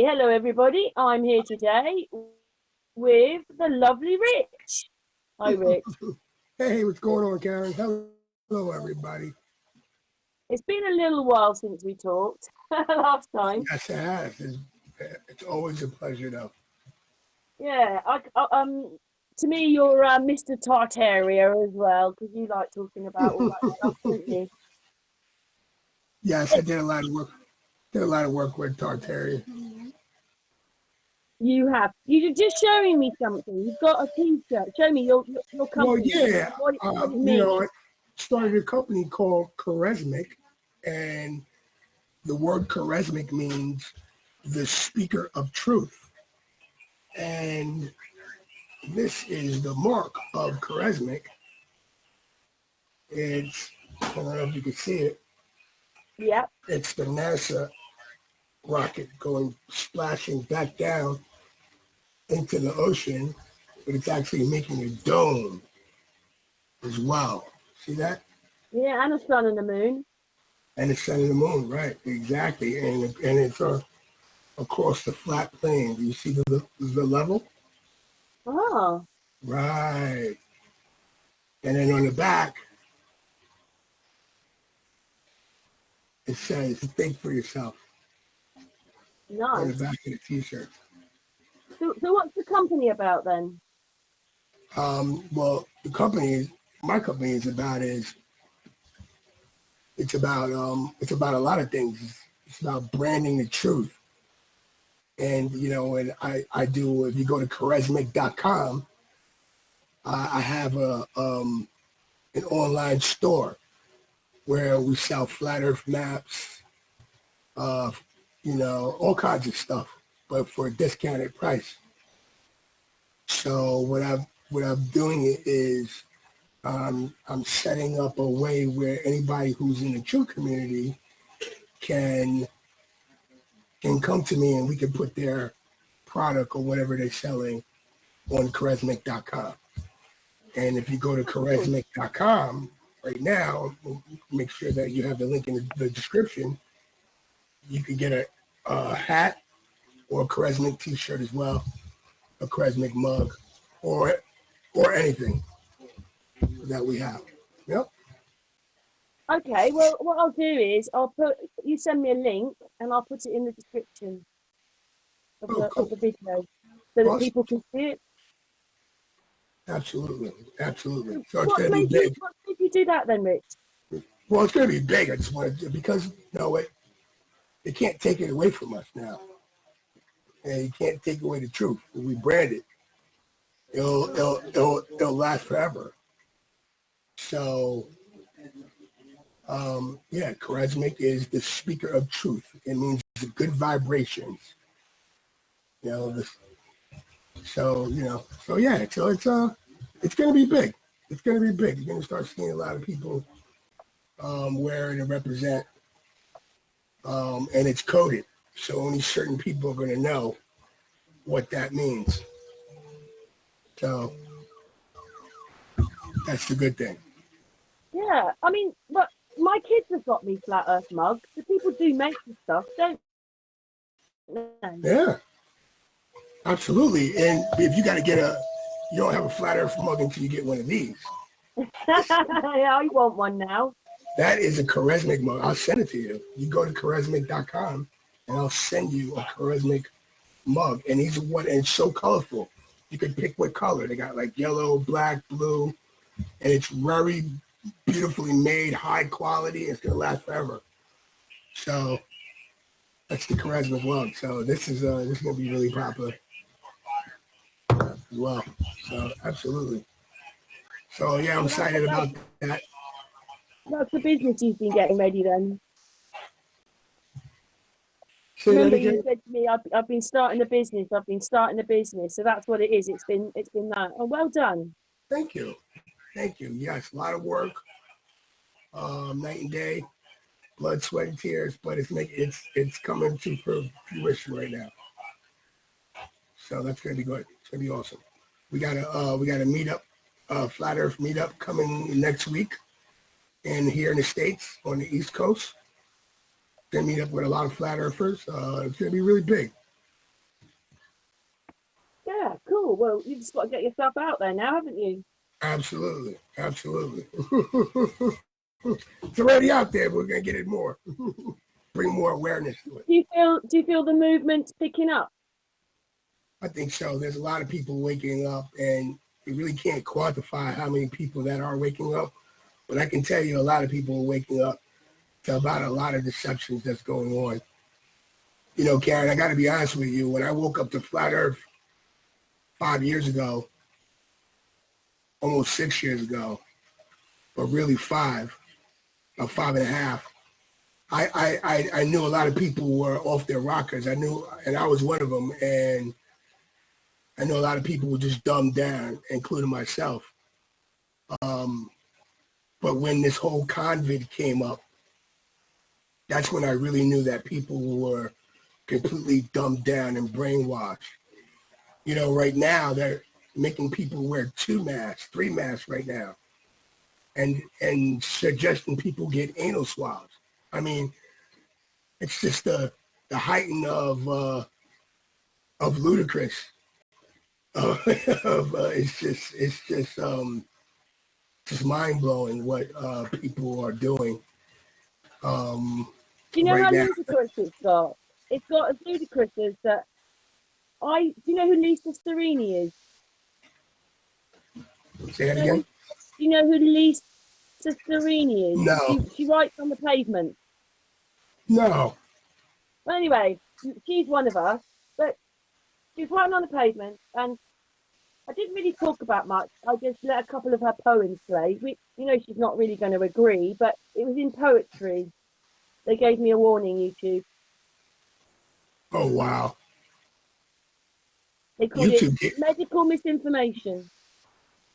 hello everybody. I'm here today with the lovely Rich. Hi, Rich. Hey, what's going on, Karen? Hello, everybody. It's been a little while since we talked last time. Yes, it has. It's always a pleasure, though. Yeah, to me, you're Mr. Tartaria as well because you like talking about all that stuff, don't you? Yes, I did a lot of work. Did a lot of work with Tartaria. You have. You're just showing me something. You've got a T-shirt. Show me your Well, company. yeah. What it means. I started a company called Charismic, and the word charismic means the speaker of truth. And this is the mark of charismic. I don't know if you can see it. Yeah. It's the NASA rocket going splashing back down into the ocean, but it's actually making a dome as well. See that? Yeah, and a sun and the moon. And the sun and the moon, right? Exactly. And it's across the flat plane. Do you see the level? Oh, Right. And then on the back, it says, "Think for yourself." On the nice. back of the T-shirt. So what's the company about then? Well, my company is about it's about a lot of things. It's about branding the truth. And and I do. If you go to charismic.com, I have an online store where we sell flat Earth maps, all kinds of stuff, but for a discounted price. So what I'm doing is I'm setting up a way where anybody who's in the true community can come to me and we can put their product or whatever they're selling on charismic.com. And if you go to charismic.com right now, make sure that you have the link in the description. You can get a hat or a charismic t-shirt as well, a charismic mug, or anything that we have. Yep. Okay, well, what I'll do is you send me a link and I'll put it in the description of Oh, of cool. the video so that Awesome. people can see it. Absolutely. Absolutely. So it's What going to be made you big. what made you do that then, Rich? Well, it's going to be big. I just wanted to, because, they can't take it away from us now. And you can't take away the truth. If we brand it, it'll last forever. So, yeah, charismatic is the speaker of truth. It means the good vibrations. You know, the, so yeah, so it's going to be big. It's going to be big. You're going to start seeing a lot of people wearing and represent, and it's coded. So only certain people are going to know what that means. So that's the good thing. Yeah, I mean, but my kids have got me flat Earth mugs. The people do make the stuff, don't they? Yeah, absolutely. And if you got to you don't have a flat Earth mug until you get one of these. Yeah, I want one now. That is a charismic mug. I'll send it to you. You go to charismic.com and I'll send you a charismic mug. And and it's so colorful. You can pick what color. They got like yellow, black, blue, and it's very beautifully made, high quality. It's gonna last forever. So that's the charisma mug. So this is gonna be really popular as well. So absolutely. So yeah, I'm So excited about that. that's the business you've been getting ready then. Say that Remember, you again. said to me, I've been starting a business. I've been starting a business. So that's what it is. It's been that. Oh, well done. Thank you. Thank you. Yes, a lot of work, night and day, blood, sweat, and tears, but it's coming to fruition right now. So that's gonna be good. It's gonna be awesome. We got a meetup, flat Earth meetup coming next week, and here in the States on the East Coast. Gonna meet up with a lot of flat earthers. It's gonna be really big. well, you've just got to get yourself out there now, haven't you? Absolutely. Absolutely. It's already out there. We're going to get it more. Bring more awareness to it. Do you feel the movement's picking up? I think so. There's a lot of people waking up, and you really can't quantify how many people that are waking up. But I can tell you a lot of people are waking up to about a lot of deceptions that's going on. You know, Karen, I got to be honest with you. When I woke up to Flat Earth 5 years ago, almost 6 years ago, but really about 5.5, I knew a lot of people were off their rockers. I knew, and I was one of them. And I know a lot of people were just dumbed down, including myself. But when this whole COVID came up, that's when I really knew that people were completely dumbed down and brainwashed. You know, right now they're making people wear 2 masks, 3 masks right now, and suggesting people get anal swabs. I mean, it's just the heighten of ludicrous. It's just mind blowing what people are doing Do you know right how now. ludicrous it's got? It's got as ludicrous as that. Do you know who Lisa Sterini is? Say that Do again? you know who Lisa Sterini is? No, She writes on the pavement. no. Well, anyway, she's one of us, but she's writing on the pavement, and I didn't really talk about much. I just let a couple of her poems play, which, you know, she's not really going to agree, but it was in poetry. They gave me a warning, YouTube. Oh, wow. They called it YouTube medical misinformation.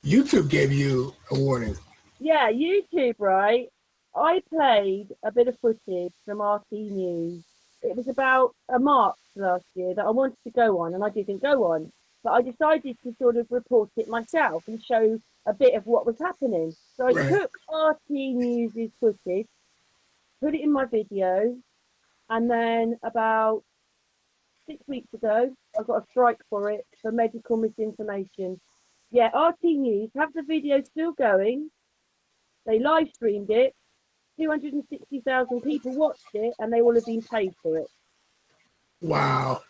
gave you a warning. Yeah, YouTube, right? I played a bit of footage from RT News. It was about a march last year that I wanted to go on, and I didn't go on. But I decided to sort of report it myself and show a bit of what was happening. So I Right. took RT News's footage, put it in my video, and then about 6 weeks ago, I got a strike for it for medical misinformation. Yeah, RT News have the video still going. They live streamed it. 260,000 people watched it, and they will have been paid for it. Wow.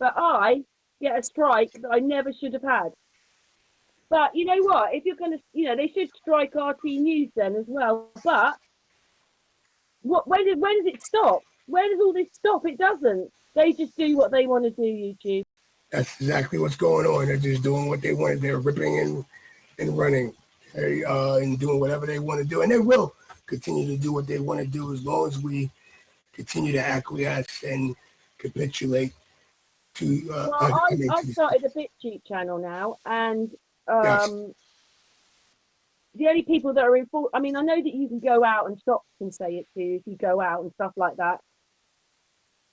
But I get a strike that I never should have had. But you know what? If you're going to, you know, they should strike RT News then as well. But when does it stop? Where does all this stop? It doesn't. They just do what they want to do, YouTube. That's exactly what's going on. They're just doing what they want. They're ripping and running and doing whatever they want to do. And they will continue to do what they want to do as long as we continue to acquiesce and capitulate to Well, I started a BitChute channel now, and yes. the only people that are I mean, I know that you can go out and shops can say it to you if you go out and stuff like that.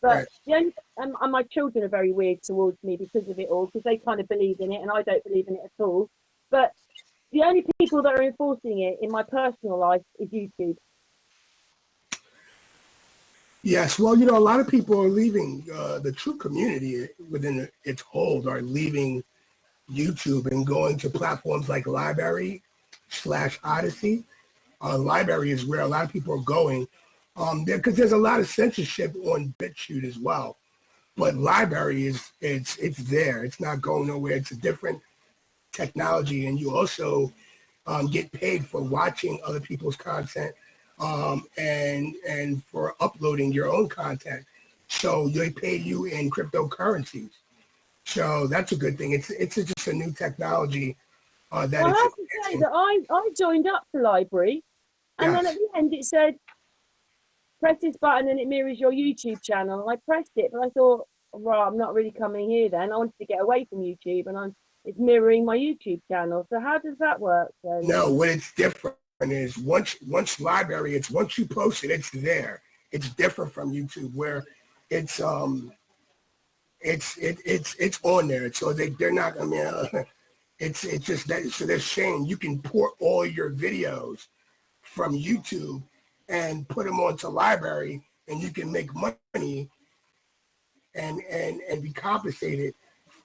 But Right. the only, and my children are very weird towards me because of it all, because they kind of believe in it and I don't believe in it at all. But the only people that are enforcing it in my personal life is YouTube. Yes. Well, you know, a lot of people are leaving the true community within its hold are leaving YouTube and going to platforms like Library/Odyssey. Library is where a lot of people are going because there's a lot of censorship on BitChute as well. But Library it's there. It's not going nowhere. It's a different technology, and you also get paid for watching other people's content and for uploading your own content. So they pay you in cryptocurrencies. So that's a good thing. It's just a new technology that Well, I it's have to say that I joined up the library, and then yes. at the end it said, press this button and it mirrors your YouTube channel. And I pressed it, but I thought, well, I'm not really coming here then. I wanted to get away from YouTube, and it's mirroring my YouTube channel. So how does that work then? No, what it's different is once Library, it's once you post it, it's there. It's different from YouTube where it's it's on there. So they're not. I mean, it's just that. So they're saying you can port all your videos from YouTube and put them onto Library, and you can make money and be compensated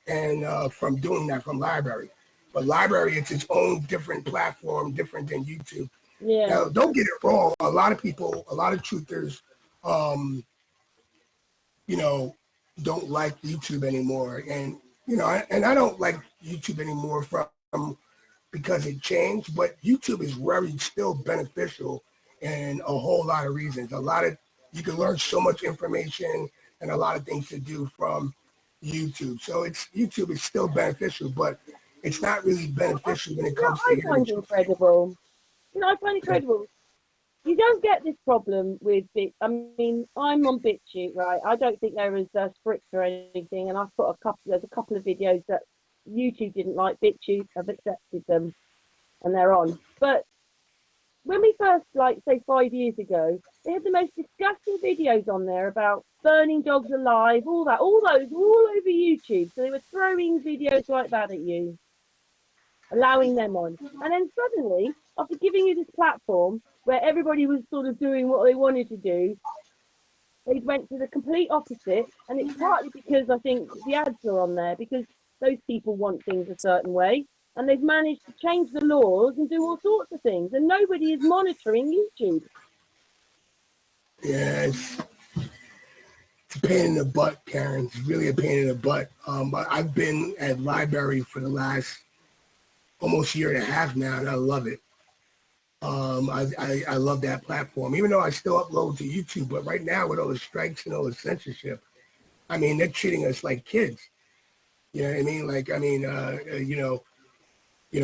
and from doing that from library. But library, it's its own different platform, different than YouTube. Yeah. Now, don't get it wrong. A lot of people, a lot of truthers, you know, don't like YouTube anymore. And, you know, and I don't like YouTube anymore from because it changed, but YouTube is very still beneficial in a whole lot of reasons. You can learn so much information and a lot of things to do from YouTube. So YouTube is still beneficial, but it's not really beneficial when it comes to I hearing the find it truth. incredible. I find it incredible. You don't get this problem with I mean, I'm on BitChute, right? I don't think they're as strict or anything, and I've put there's a couple of videos that YouTube didn't like. BitChute have accepted them, and they're on. But when we first, like, say 5 years ago, they had the most disgusting videos on there about burning dogs alive, all those, all over YouTube. So they were throwing videos like that at you, allowing them on. And then suddenly, after giving you this platform where everybody was sort of doing what they wanted to do, they went to the complete opposite. And it's partly because I think the ads are on there, because those people want things a certain way. And they've managed to change the laws and do all sorts of things. And nobody is monitoring YouTube. Yeah, it's a pain in the butt, Karen. It's really a pain in the butt. I've been at library for the last almost year and a half now, and I love it. I love that platform, even though I still upload to YouTube. But right now, with all the strikes and all the censorship, I mean, they're treating us like kids. You know what I mean? Like, I mean,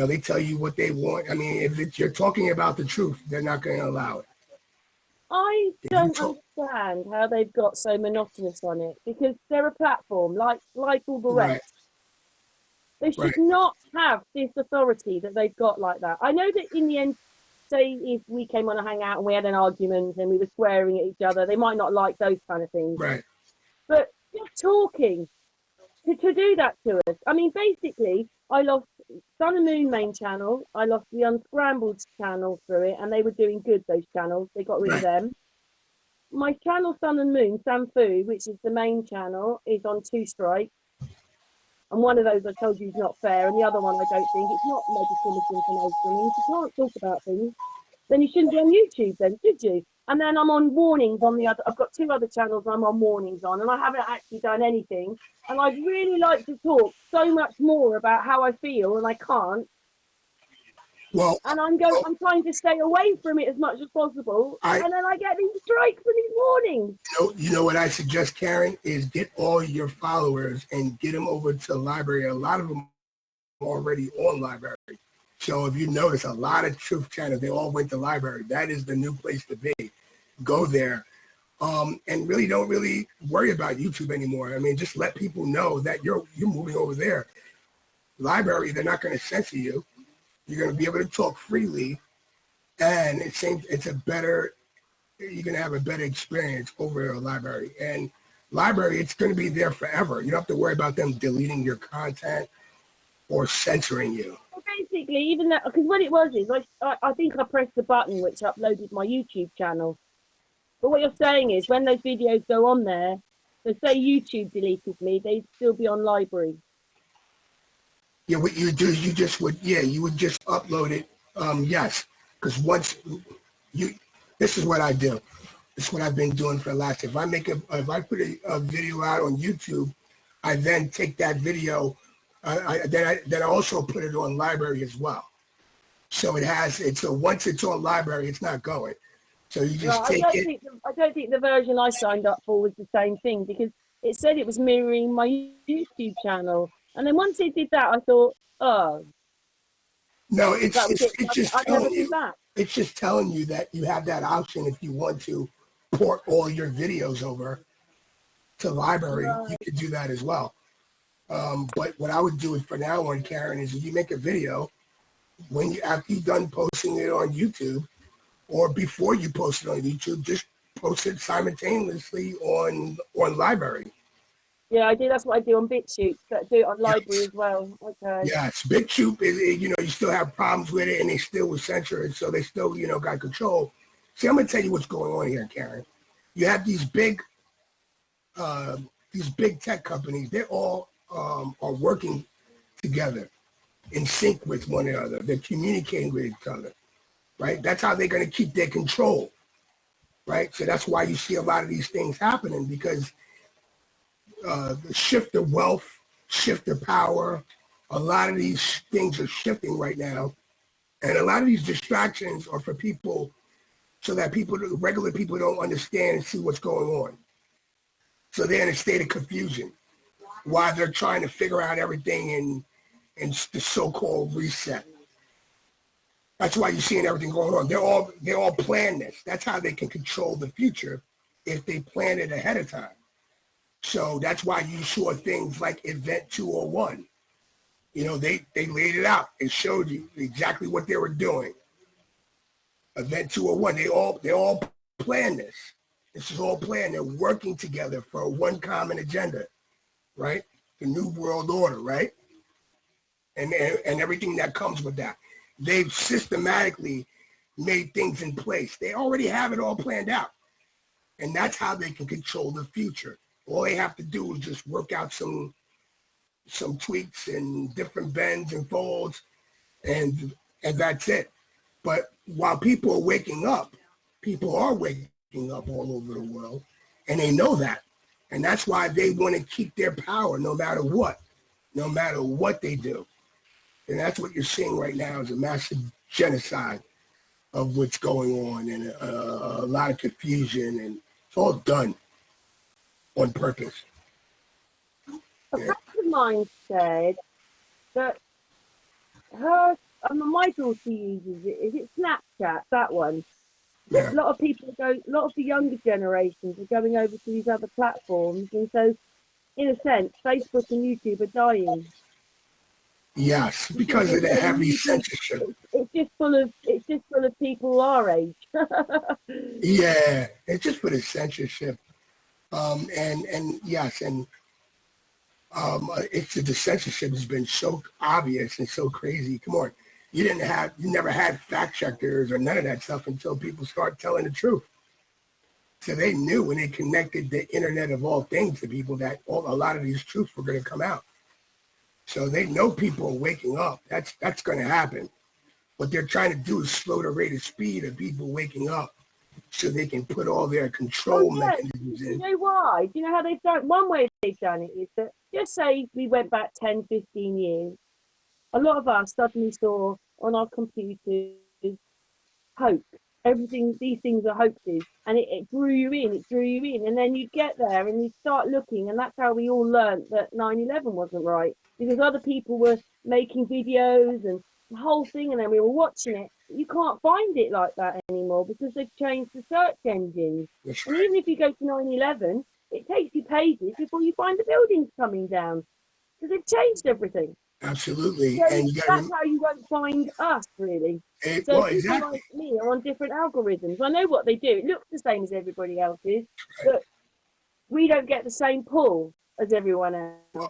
they tell you what they want. I mean, if you're talking about the truth, they're not going to allow it. I don't understand how they've got so monotonous on it, because they're a platform like all the rest. Right. They should not have this authority that they've got like that. I know that in the end, say if we came on a hangout and we had an argument and we were swearing at each other, they might not like those kind of things. Right. But just talking to do that to us. I mean, basically, I lost Sun and Moon main channel. I lost the Unscrambled channel through it, and they were doing good, those channels. They got rid of them. My channel, Sun and Moon, SAMFU, which is the main channel, is on 2 strikes. And one of those I told you is not fair, and the other one I don't think. It's not medical misinformation. I mean, if you can't talk about things, then you shouldn't be on YouTube then, should you? And then I'm on warnings on the other. I've got 2 other channels I'm on warnings on, and I haven't actually done anything. And I'd really like to talk so much more about how I feel, and I can't. Well, and I'm trying to stay away from it as much as possible, and then I get these strikes and these warnings. You know what I suggest, Karen, is get all your followers and get them over to the library. A lot of them are already on library. So if you notice, a lot of truth channels, they all went to library. That is the new place to be. Go there. And really don't worry about YouTube anymore. I mean, just let people know that you're moving over there. Library, they're not going to censor you. You're going to be able to talk freely, and you're going to have a better experience over a library. And library, it's going to be there forever. You don't have to worry about them deleting your content or censoring you. Well, basically, even that, because what it was is, I think I pressed the button which uploaded my YouTube channel. But what you're saying is, when those videos go on there, so say YouTube deleted me, they'd still be on library. Yeah, what you do is you would just upload it. Yes, because this is what I do. This is what I've been doing for the last. If I put a video out on YouTube, I then take that video. Then I also put it on library as well. So so once it's on library, it's not going. So you just take it. I don't think the version I signed up for was the same thing, because it said it was mirroring my YouTube channel. And then once it did that, I thought, oh. No, it's just telling you that you have that option if you want to port all your videos over to library. Right. You could do that as well. But what I would do is, for now on, Karen, is if you make a video, after you're done posting it on YouTube, or before you post it on YouTube, just post it simultaneously on library. Yeah, I do. That's what I do on BitChute. But I do it on library as well. Okay. Yes, BitChute is, you still have problems with it, and they still will censor it, so they still, got control. See, I'm gonna tell you what's going on here, Karen. You have these big tech companies. They're all are working together in sync with one another. They're communicating with each other, right? That's how they're going to keep their control, right? So that's why you see a lot of these things happening, because the shift of wealth, shift of power, a lot of these things are shifting right now. And a lot of these distractions are for people so that regular people don't understand and see what's going on. So they're in a state of confusion while they're trying to figure out everything in the so-called reset. That's why you're seeing everything going on. They're all planned this. That's how they can control the future if they plan it ahead of time. So that's why you saw things like Event 201. You know, they laid it out and showed you exactly what they were doing. Event 201, they all planned this. This is all planned. They're working together for one common agenda, right? The New World Order, right? And everything that comes with that. They've systematically made things in place. They already have it all planned out. And that's how they can control the future. All they have to do is just work out some tweaks and different bends and folds, and that's it. But while people are waking up, people are waking up all over the world, and they know that. And that's why they want to keep their power no matter what they do. And that's what you're seeing right now is a massive genocide of what's going on, and a lot of confusion, and it's all done on purpose. A friend of mine said that my daughter uses it. Is it Snapchat? That one. Yeah. A lot of the younger generations are going over to these other platforms, and so, in a sense, Facebook and YouTube are dying. Yes, because of the heavy censorship. It's just full of people our age. Yeah, it's just for the censorship. And yes, and it's the censorship has been so obvious and so crazy. Come on, you never had fact checkers or none of that stuff until people start telling the truth. So they knew when they connected the internet of all things to people that a lot of these truths were going to come out. So they know people are waking up. That's going to happen. What they're trying to do is slow the rate of speed of people waking up so they can put all their control mechanisms in. Do you know why? Do you know how they've done? One way they've done it is that, just say we went back 10, 15 years, a lot of us suddenly saw on our computers hoax. Everything, these things are hoaxes, and it drew you in, and then you'd get there and you'd start looking, and that's how we all learned that 9/11 wasn't right, because other people were making videos and the whole thing, and then we were watching it. You can't find it like that anymore because they've changed the search engines. That's And right. even if you go to 9/11, it takes you pages before you find the buildings coming down because they've changed everything. Absolutely. So And you got that's how you won't find us, really. So well, people exactly. like me are on different algorithms. I know what they do. It looks the same as everybody else's, but we don't get the same pull as everyone else.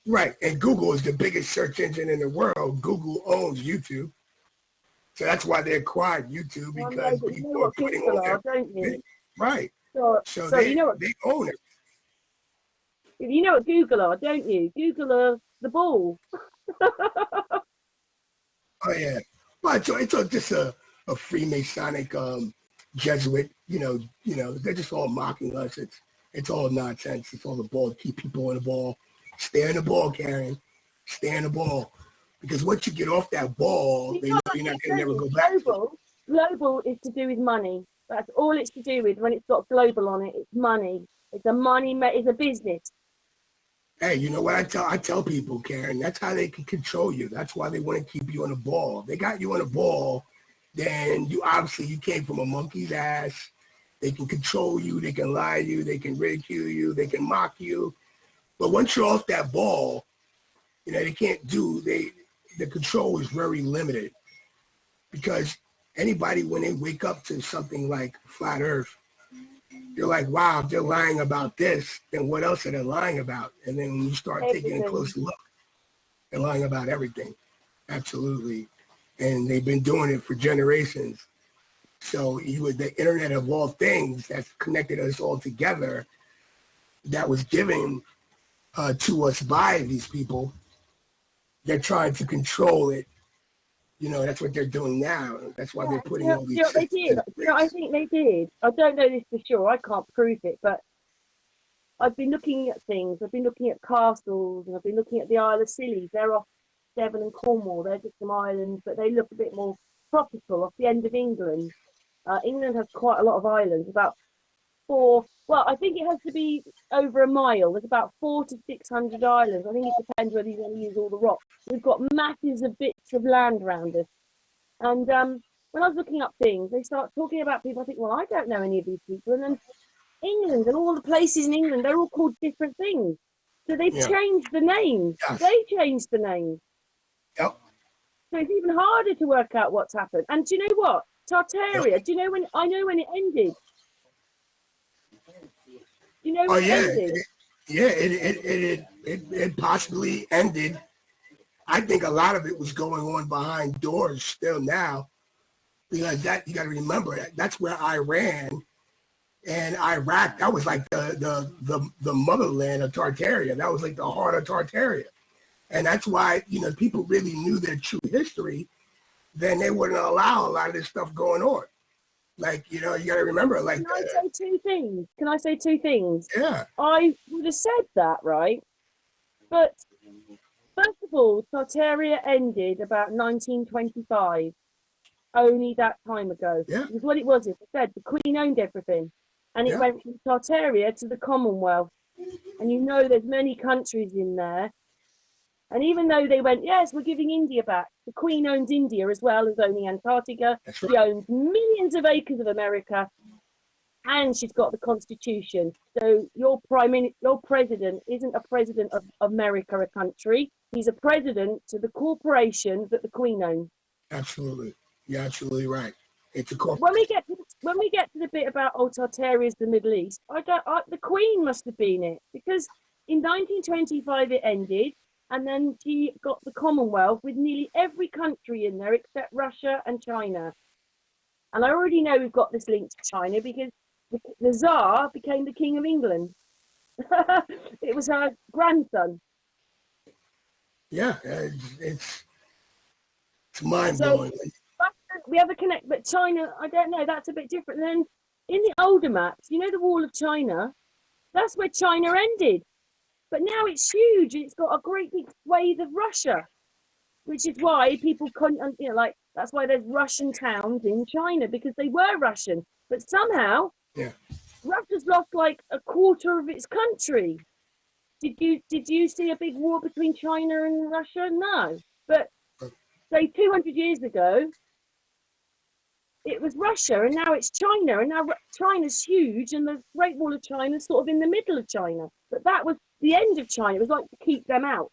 Right. And Google is the biggest search engine in the world. Google owns YouTube. So that's why they acquired YouTube, because But you people know are what putting Google all are, their don't you? right. So So you know what they own it. Google are, don't you? Google are the ball. Oh yeah. But it's just a Freemasonic Jesuit, they're just all mocking us. It's all nonsense. It's all the ball, keep people on the ball. Stay on the ball, Karen. Stay on the ball. Because once you get off that ball, they know you're not going to never go back. Global is to do with money. That's all it's to do with. When it's got global on it, it's money. It's a business. Hey, you know what I tell people, Karen? That's how they can control you. That's why they want to keep you on the ball. They got you on the ball, then you came from a monkey's ass. They can control you. They can lie to you. They can ridicule you. They can mock you. But once you're off that ball, they can't the control is very limited, because anybody, when they wake up to something like flat earth, you're like, wow, if they're lying about this, then what else are they lying about? And then when you start taking a closer look, they're lying about everything. Absolutely. And they've been doing it for generations. So the internet of all things that's connected us all together, that was given to us by these people. They're trying to control it. You know, that's what they're doing now. That's why they're putting all Do you these know what they systems did? in You know, I place. think they did. I don't know this for sure. I can't prove it, but I've been looking at things. I've been looking at castles, and I've been looking at the Isle of Scilly. They're off Devon and Cornwall. They're just some islands, but they look a bit more tropical, off the end of England. England has quite a lot of islands, about four. Well, I think it has to be over a mile. There's about 400 to 600 islands. I think it depends whether you want to use all the rock. We've got masses of bits of land around us. And when I was looking up things, they start talking about people. I think, well, I don't know any of these people. And then England and all the places in England, they're all called different things. So they've Yeah. changed the names. Yes. They changed the names. Yep. So it's even harder to work out what's happened. And do you know what? Tartaria, Yep. do you know when? I know when it ended. Do you know Oh when it yeah. ended? It possibly ended. I think a lot of it was going on behind doors still now, because that you got to remember that's where Iran and Iraq, that was like the motherland of Tartaria. That was like the heart of Tartaria. And that's why, you know, people really knew their true history, then they wouldn't allow a lot of this stuff going on. Like, you know, you got to remember, like, Can I say two things? Can I say two things? yeah, I would have said that, right? But first of all, Tartaria ended about 1925, only that time ago. yeah, Because what it was, as I said, the Queen owned everything. And it yeah, went from Tartaria to the Commonwealth. And you know there's many countries in there. And even though they went, yes, we're giving India back, the Queen owns India as well as owning Antarctica. that's She right. owns millions of acres of America, and she's got the Constitution. So your president isn't a president of America, a country. He's a president to the corporation that the Queen owns. Absolutely. You're absolutely right. It's a When corporate. we get to the bit about Tartaria's the Middle East, the Queen must have been it, because in 1925 it ended, and then she got the Commonwealth with nearly every country in there except Russia and China. And I already know we've got this link to China because the Tsar became the King of England. It was her grandson. Yeah, it's mind So blowing. we have a connect, but China, I don't know, that's a bit different. And then in the older maps, you know, the Wall of China, that's where China ended. But now it's huge. It's got a great big swathe of Russia, which is why people couldn't, you know, like, that's why there's Russian towns in China, because they were Russian. But somehow, Yeah. Russia's lost like a quarter of its country. Did you see a big war between China and Russia? No. But say 200 years ago, it was Russia, and now it's China, and now China's huge, and the Great Wall of China's sort of in the middle of China. But that was the end of China. It was like to keep them out.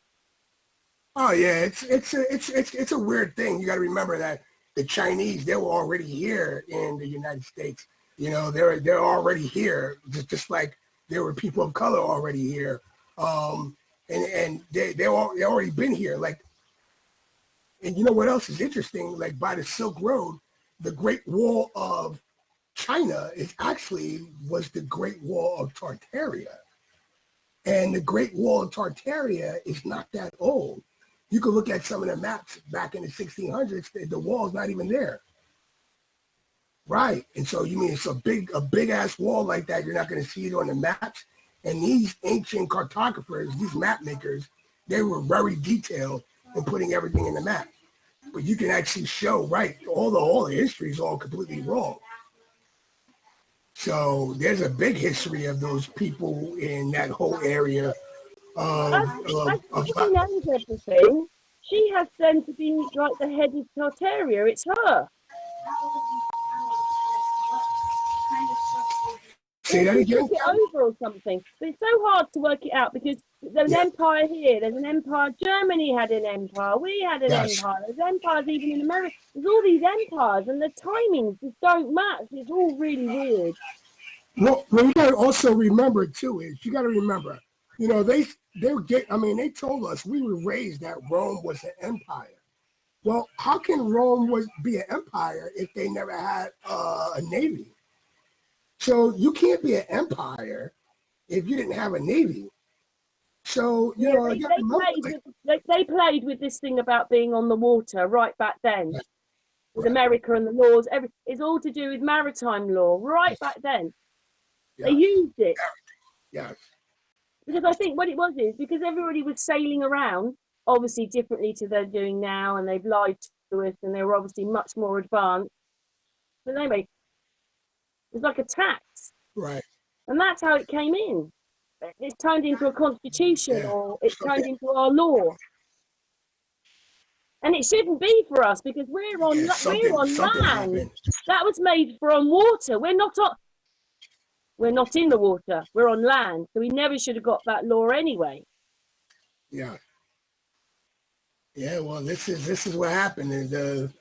Oh yeah, it's a weird thing. You got to remember that the Chinese, they were already here in the United States. You know, they're already here, just like there were people of color already here, and they already been here. Like, and you know what else is interesting? Like by the Silk Road, the Great Wall of China was the Great Wall of Tartaria. And the Great Wall of Tartaria is not that old. You can look at some of the maps back in the 1600s, the wall's not even there. Right. And so you mean it's a big ass wall like that, you're not going to see it on the maps. And these ancient cartographers, these map makers, they were very detailed in putting everything in the map. But you can actually show, right, all the history is all completely wrong. So there's a big history of those people in that whole area As the Queen owns everything, she has them to be like the head of Tartaria. It's her. say that She again. took it over or something. But it's so hard to work it out because there's an Yeah. empire here, there's an empire. Germany had an empire. We had an Yes. empire. There's empires even in America. There's all these empires, and the timings just don't match. It's all really weird. Well, what you got to also remember too is you got to remember, you know, they get. I mean, they told us we were raised that Rome was an empire. Well, how can Rome be an empire if they never had a navy? So you can't be an empire if you didn't have a navy. So, you Yeah, know, I got to remember, like, they played with this thing about being on the water right back then, right, with right, America and the laws. It's all to do with maritime law right yes, back then. They yes, used it yes, because I think what it was is because everybody was sailing around, obviously differently to they're doing now, and they've lied to us, and they were obviously much more advanced. But anyway, it was like a tax, right, and that's how it came in. It's turned into a constitution, yeah. or it's So, turned into our law. And it shouldn't be for us because yeah, we're on something land. happened. That was made for on water. We're not in the water. We're on land. So we never should have got that law anyway. Yeah, yeah. Well, this is what happened. Is the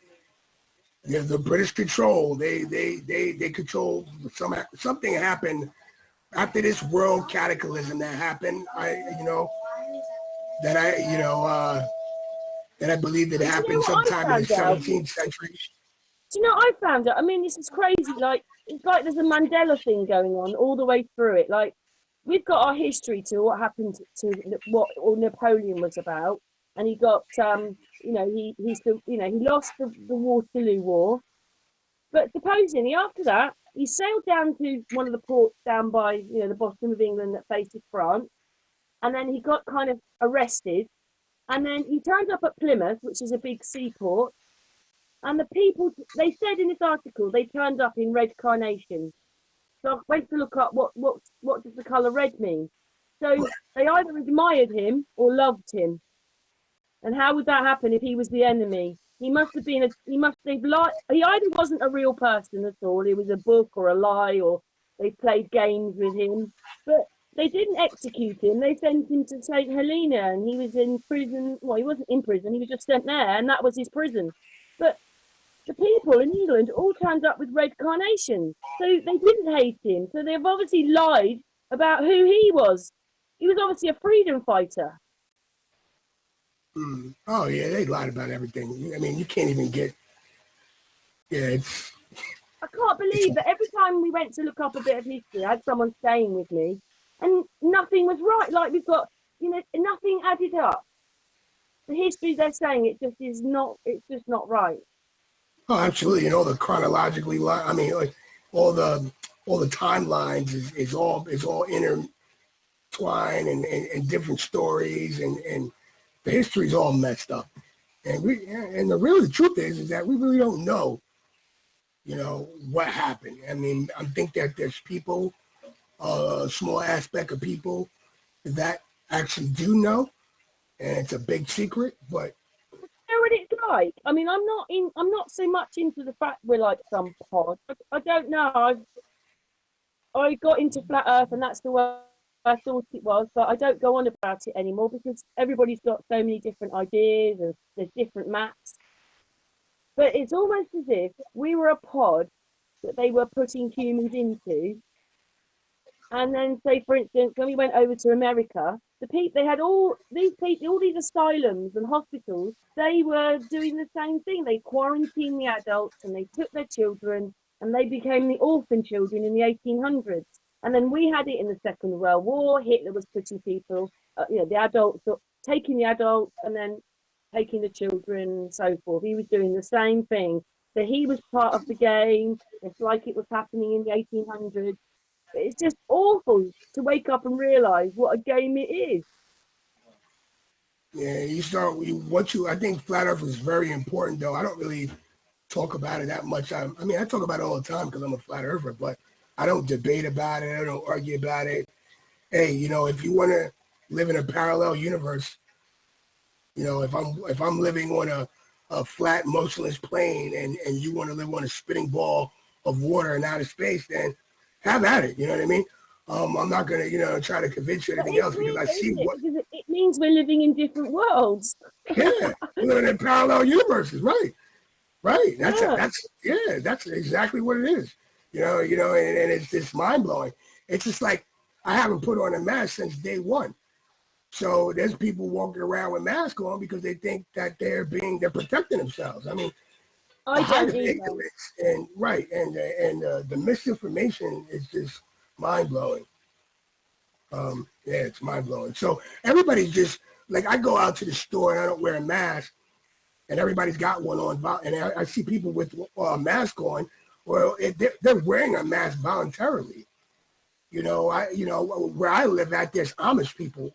British control. They control something happened after this world cataclysm that happened. That I you know that I believe that And do you know happened what I sometime in the found out? 17th century. Do you know what I found out? I mean, this is crazy. Like it's like there's a Mandela thing going on all the way through it. Like we've got our history to what happened to what all Napoleon was about, and he got he's the he lost the Waterloo War. But supposedly after that, he sailed down to one of the ports down by, the bottom of England that faces France. And then he got kind of arrested. And then he turned up at Plymouth, which is a big seaport. And the people, they said in this article, they turned up in red carnations. So I went to look up what does the colour red mean. So they either admired him or loved him. And how would that happen if he was the enemy? He must have been he either wasn't a real person at all, it was a book or a lie, or they played games with him. But they didn't execute him. They sent him to St. Helena and he was in prison. Well, he wasn't in prison, he was just sent there and that was his prison. But the people in England all turned up with red carnations. So they didn't hate him. So they've obviously lied about who he was. He was obviously a freedom fighter. Oh yeah, they lied about everything. I mean, you can't even get. Yeah, I can't it's believe that every time we went to look up a bit of history, I had someone staying with me, and nothing was right. Like we've got, nothing added up. The history they're saying it just is not. It's just not right. oh absolutely. And all the chronologically, I mean, like all the timelines is all intertwined and different stories and the history's all messed up. And the truth is that we really don't know, what happened. I mean, I think that there's people, a small aspect of people that actually do know, and it's a big secret. But You know what it's like? I mean, I'm not so much into the fact we're like some pod. I don't know. I got into flat Earth, and that's the way I thought it was, but I don't go on about it anymore because everybody's got so many different ideas and there's different maps. But it's almost as if we were a pod that they were putting humans into. And then, say, for instance, when we went over to America, they had all these people, all these asylums and hospitals. They were doing the same thing. They quarantined the adults and they took their children, and they became the orphan children in the 1800s. And then we had it in the Second World War. Hitler was putting people, the adults, taking the adults and then taking the children and so forth. He was doing the same thing. So he was part of the game. It's like it was happening in the 1800s. It's just awful to wake up and realize what a game it is. yeah, I think flat Earth is very important, though. I don't really talk about it that much. I mean, I talk about it all the time because I'm a flat earther, but I don't debate about it. I don't argue about it. Hey, if you want to live in a parallel universe, if I'm living on a flat, motionless plane and you want to live on a spinning ball of water in outer space, then have at it. You know what I mean? I'm not going to, try to convince you But anything it's else because weird, I see isn't it? what, Because it means we're living in different worlds. yeah, we're living in parallel universes, right? Right. Yeah. That's exactly what it is. And it's just mind blowing. It's just like I haven't put on a mask since day one. So there's people walking around with masks on because they think that they're protecting themselves. I mean, the I height don't of either. ignorance and the misinformation is just mind blowing. Yeah, it's mind blowing. So everybody's just like, I go out to the store and I don't wear a mask, and everybody's got one on, and I see people with a mask on. Well, they're wearing a mask voluntarily. Where I live at, there's Amish people,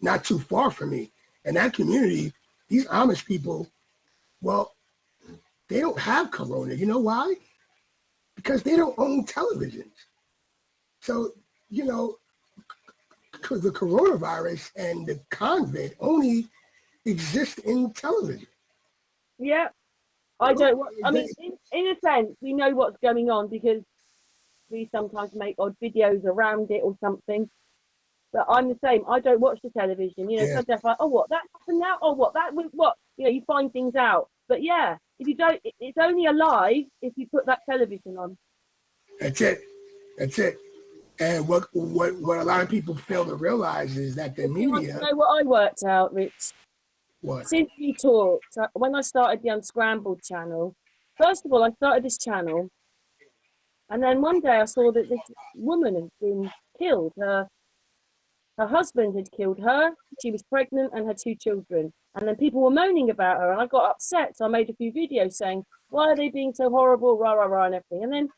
not too far from me. And that community, these Amish people, well, they don't have corona. You know why? Because they don't own televisions. So, because the coronavirus and the COVID only exist in television. Yeah. I don't. I mean, in a sense, we know what's going on because we sometimes make odd videos around it or something. But I'm the same. I don't watch the television. Sometimes I'm like, oh, what that happened now? Oh, what that? What? You find things out. But yeah, if you don't, it's only alive if you put that television on. That's it. And what a lot of people fail to realize is that the media. You know what I worked out, Rich? What? Since we talked, when I started the Unscrambled Channel, first of all, I started this channel, and then one day I saw that this woman had been killed. Her husband had killed her. She was pregnant and had 2 children. And then people were moaning about her, and I got upset. So I made a few videos saying, why are they being so horrible, rah, rah, rah, and everything. And then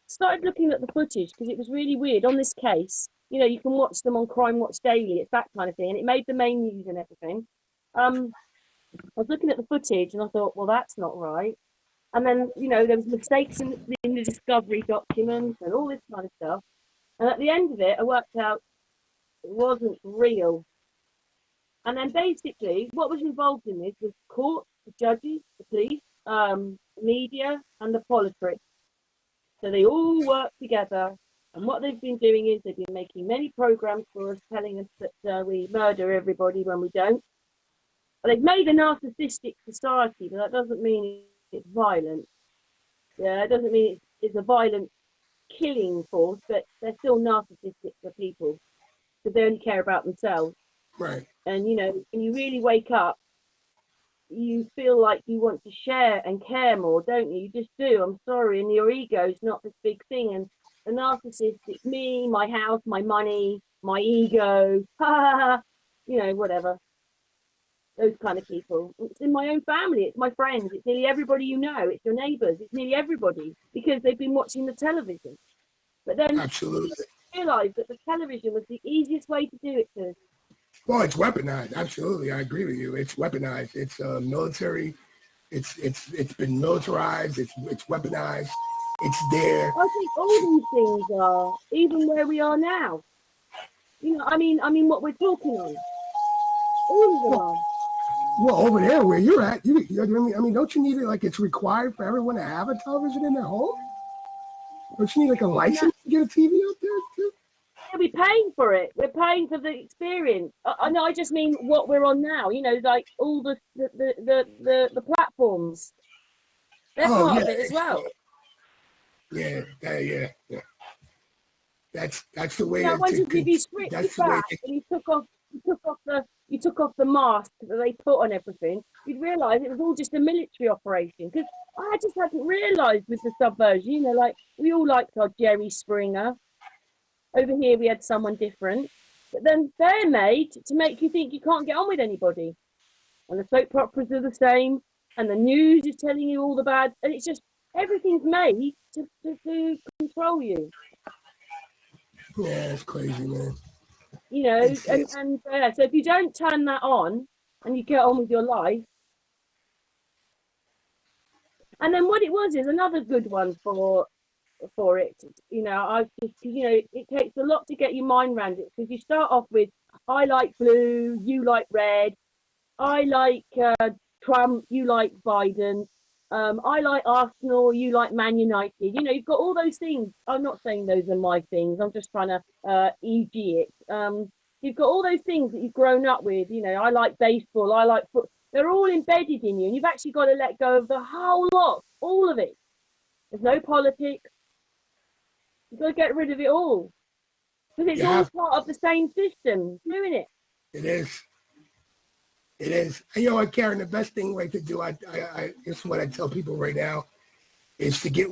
started looking at the footage because it was really weird on this case. You can watch them on Crime Watch Daily. It's that kind of thing. And it made the main news and everything. I was looking at the footage and I thought, well, that's not right. And then, there was mistakes in the discovery documents and all this kind of stuff. And at the end of it, I worked out it wasn't real. And then basically what was involved in this was court, the judges, the police, media, and the politics. So they all work together. And what they've been doing is they've been making many programs for us, telling us that we murder everybody when we don't. They've made a narcissistic society, but that doesn't mean it's violent. Yeah, it doesn't mean it's a violent killing force, but they're still narcissistic for people because they only care about themselves. Right. And, when you really wake up, you feel like you want to share and care more, don't you? You just do. I'm sorry. And your ego's not this big thing. And the narcissist, it's me, my house, my money, my ego, whatever. Those kind of people. It's in my own family. It's my friends. It's nearly everybody you know. It's your neighbours. It's nearly everybody because they've been watching the television. But then Absolutely. Realise that the television was the easiest way to do it to. Well, it's weaponized. Absolutely, I agree with you. It's weaponized. It's military. It's been militarized. It's weaponized. It's there. I think all these things are, even where we are now. I mean what we're talking on. All of them are. Well, over there where you're at, you don't you need it? Like, it's required for everyone to have a television in their home? Don't you need like a license to get a TV out there too? Yeah, we're paying for it. We're paying for the experience. I know. I just mean what we're on now. Like all the platforms. They're part of it as well. Yeah. That's the way. When you stripped it back and you took off the mask that they put on everything, you'd realise it was all just a military operation. Because I just hadn't realised with the subversion. Like we all liked our Jerry Springer. Over here we had someone different, but then they're made to make you think you can't get on with anybody. And the soap operas are the same, and the news is telling you all the bad, and it's just everything's made to control you. Yeah, it's crazy, man. So if you don't turn that on and you get on with your life, and then what it was is another good one for it. It takes a lot to get your mind around it because you start off with, I like blue, you like red, I like Trump, you like Biden, I like Arsenal, you like Man United. You've got all those things. I'm not saying those are my things, I'm just trying to EG it. You've got all those things that you've grown up with. I like baseball, I like football. They're all embedded in you, and you've actually got to let go of the whole lot, all of it. There's no politics. You've got to get rid of it all. Because it's all part of the same system, doing it. It is. And Karen, the best thing to do, I this is what I tell people right now, is to get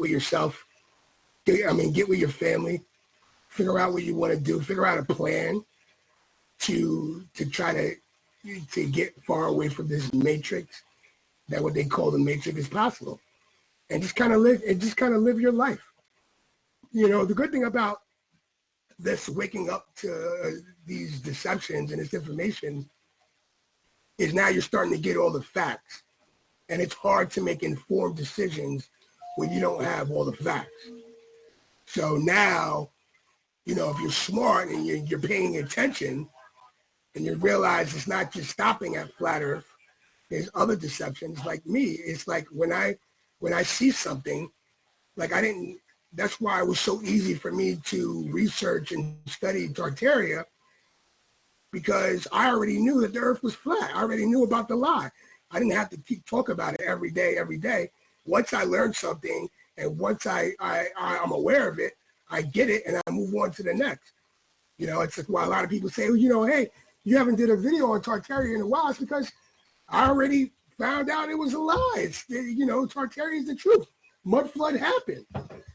with yourself get with your family, figure out what you want to do, figure out a plan to try to get far away from this matrix, that what they call the matrix is possible, and just kind of live your life. The good thing about this waking up to these deceptions and this information is now you're starting to get all the facts, and it's hard to make informed decisions when you don't have all the facts. So now, if you're smart and you're paying attention, and you realize it's not just stopping at flat Earth, there's other deceptions. Like me, it's like when I see something, like that's why it was so easy for me to research and study Tartaria, because I already knew that the Earth was flat. I already knew about the lie. I didn't have to keep talking about it every day. Once I learned something, and once I'm aware of it, I get it, and I move on to the next. It's like why a lot of people say, hey, you haven't did a video on Tartaria in a while. It's because I already found out it was a lie. Tartaria is the truth. Mud flood happened.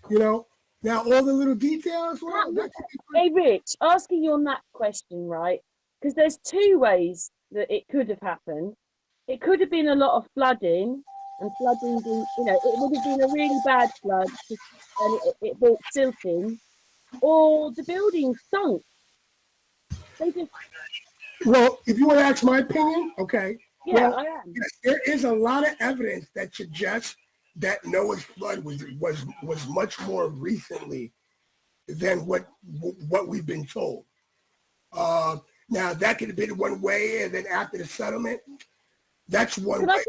Now all the little details. Well, hey, Rich, asking you on that question, right? Because there's two ways that it could have happened. It could have been a lot of flooding, and flooding, it would have been a really bad flood, and it brought silting, or the building sunk. They just. Well, if you want to ask my opinion, okay. Yeah, well, I am. Yes, there is a lot of evidence that suggests that Noah's flood was much more recently than what we've been told. Now that could have been one way, and then after the settlement, that's one way.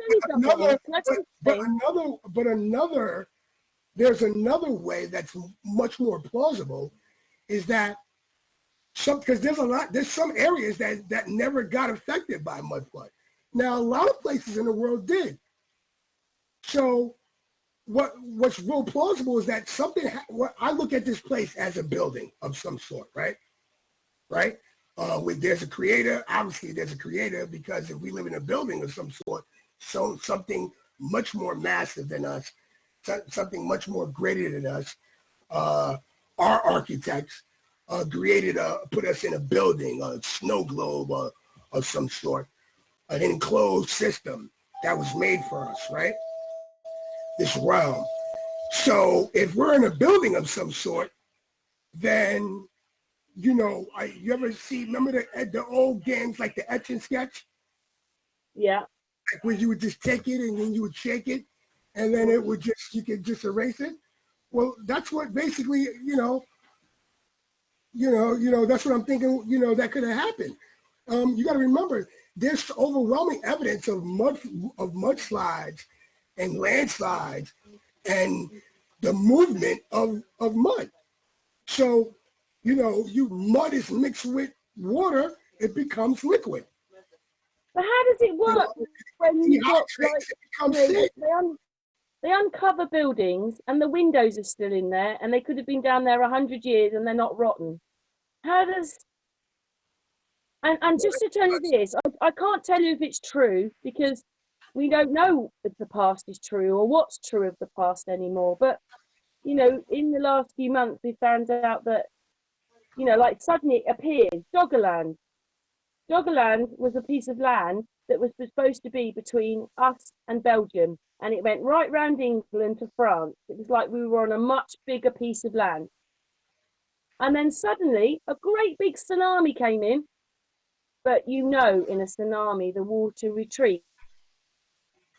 There's another way that's much more plausible, is that because there's some areas that never got affected by mud flood. Now a lot of places in the world did. So what's real plausible is that I look at this place as a building of some sort, right? There's a creator. Obviously, there's a creator, because if we live in a building of some sort, something much more massive than us, something much more greater than us, our architects put us in a building, a snow globe of some sort, an enclosed system that was made for us, right? This realm. So if we're in a building of some sort, then you ever remember the old games like the etch and sketch? Yeah. Like where you would just take it and then you would shake it, and then you could just erase it. Well, that's what basically, that's what I'm thinking, that could have happened. You got to remember, there's overwhelming evidence of mudslides and landslides and the movement of mud. So, mud is mixed with water, it becomes liquid. But how does it work when you've got they uncover buildings and the windows are still in there, and they could have been down there 100 years and they're not rotten? How does and just to tell you this, I can't tell you if it's true, because we don't know if the past is true or what's true of the past anymore. But in the last few months, we found out that like suddenly it appears Doggerland. Doggerland was a piece of land that was supposed to be between us and Belgium, and it went right round England to France. It was like we were on a much bigger piece of land. And then suddenly a great big tsunami came in, but in a tsunami, the water retreats.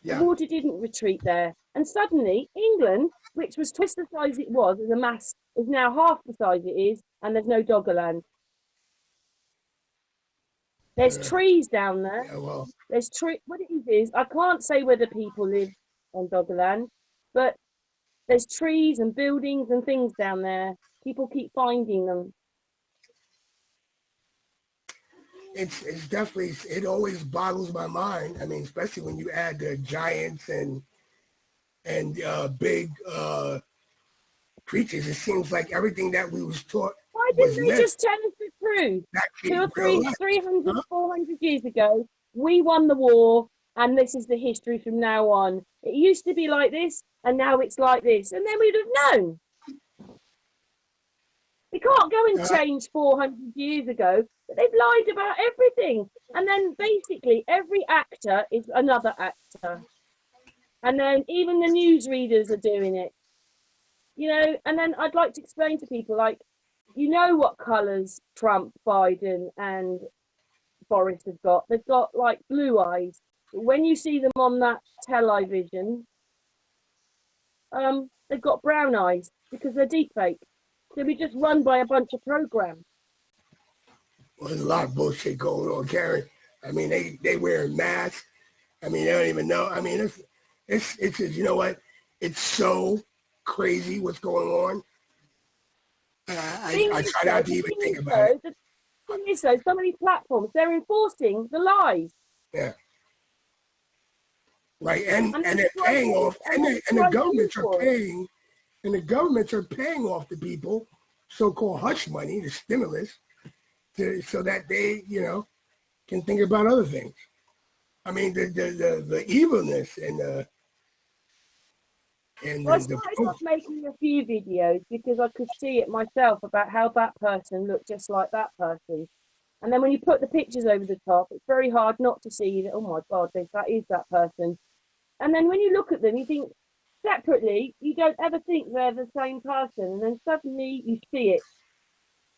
Yeah. The water didn't retreat there. And suddenly England, which was twice the size it was as a mass, is now half the size it is, and there's no Doggerland. There's trees down there. Yeah, well. There's what it is, I can't say whether people live on Doggerland, but there's trees and buildings and things down there. People keep finding them. It's definitely, it always boggles my mind. I mean, especially when you add the giants and big creatures. It seems like everything that we was taught. Why didn't they just tell us the truth? 300, 400 years ago, we won the war, and this is the history from now on. It used to be like this, and now it's like this, and then we'd have known. We can't go and change 400 years ago, but they've lied about everything. And then basically every actor is another actor. And then even the newsreaders are doing it, and then I'd like to explain to people, like, what colours Trump, Biden and Boris have got. They've got like blue eyes. But when you see them on that television, they've got brown eyes because they're deep fake. So we just run by a bunch of programs. Well, there's a lot of bullshit going on, Karen. I mean, they wear masks. I mean, they don't even know. I mean, it's just, you know what? It's so crazy what's going on. I try not to even think about it. The thing is, though, some of these platforms, they're enforcing the lies. Yeah. Right, and they're paying off, and the governments are paying, and the governments are paying off the people so-called hush money, the stimulus, so that they, can think about other things. I mean, the evilness and I started off making a few videos because I could see it myself about how that person looked just like that person. And then when you put the pictures over the top, it's very hard not to see that, oh my God, that is that person. And then when you look at them, you think separately, you don't ever think they're the same person. And then suddenly you see it.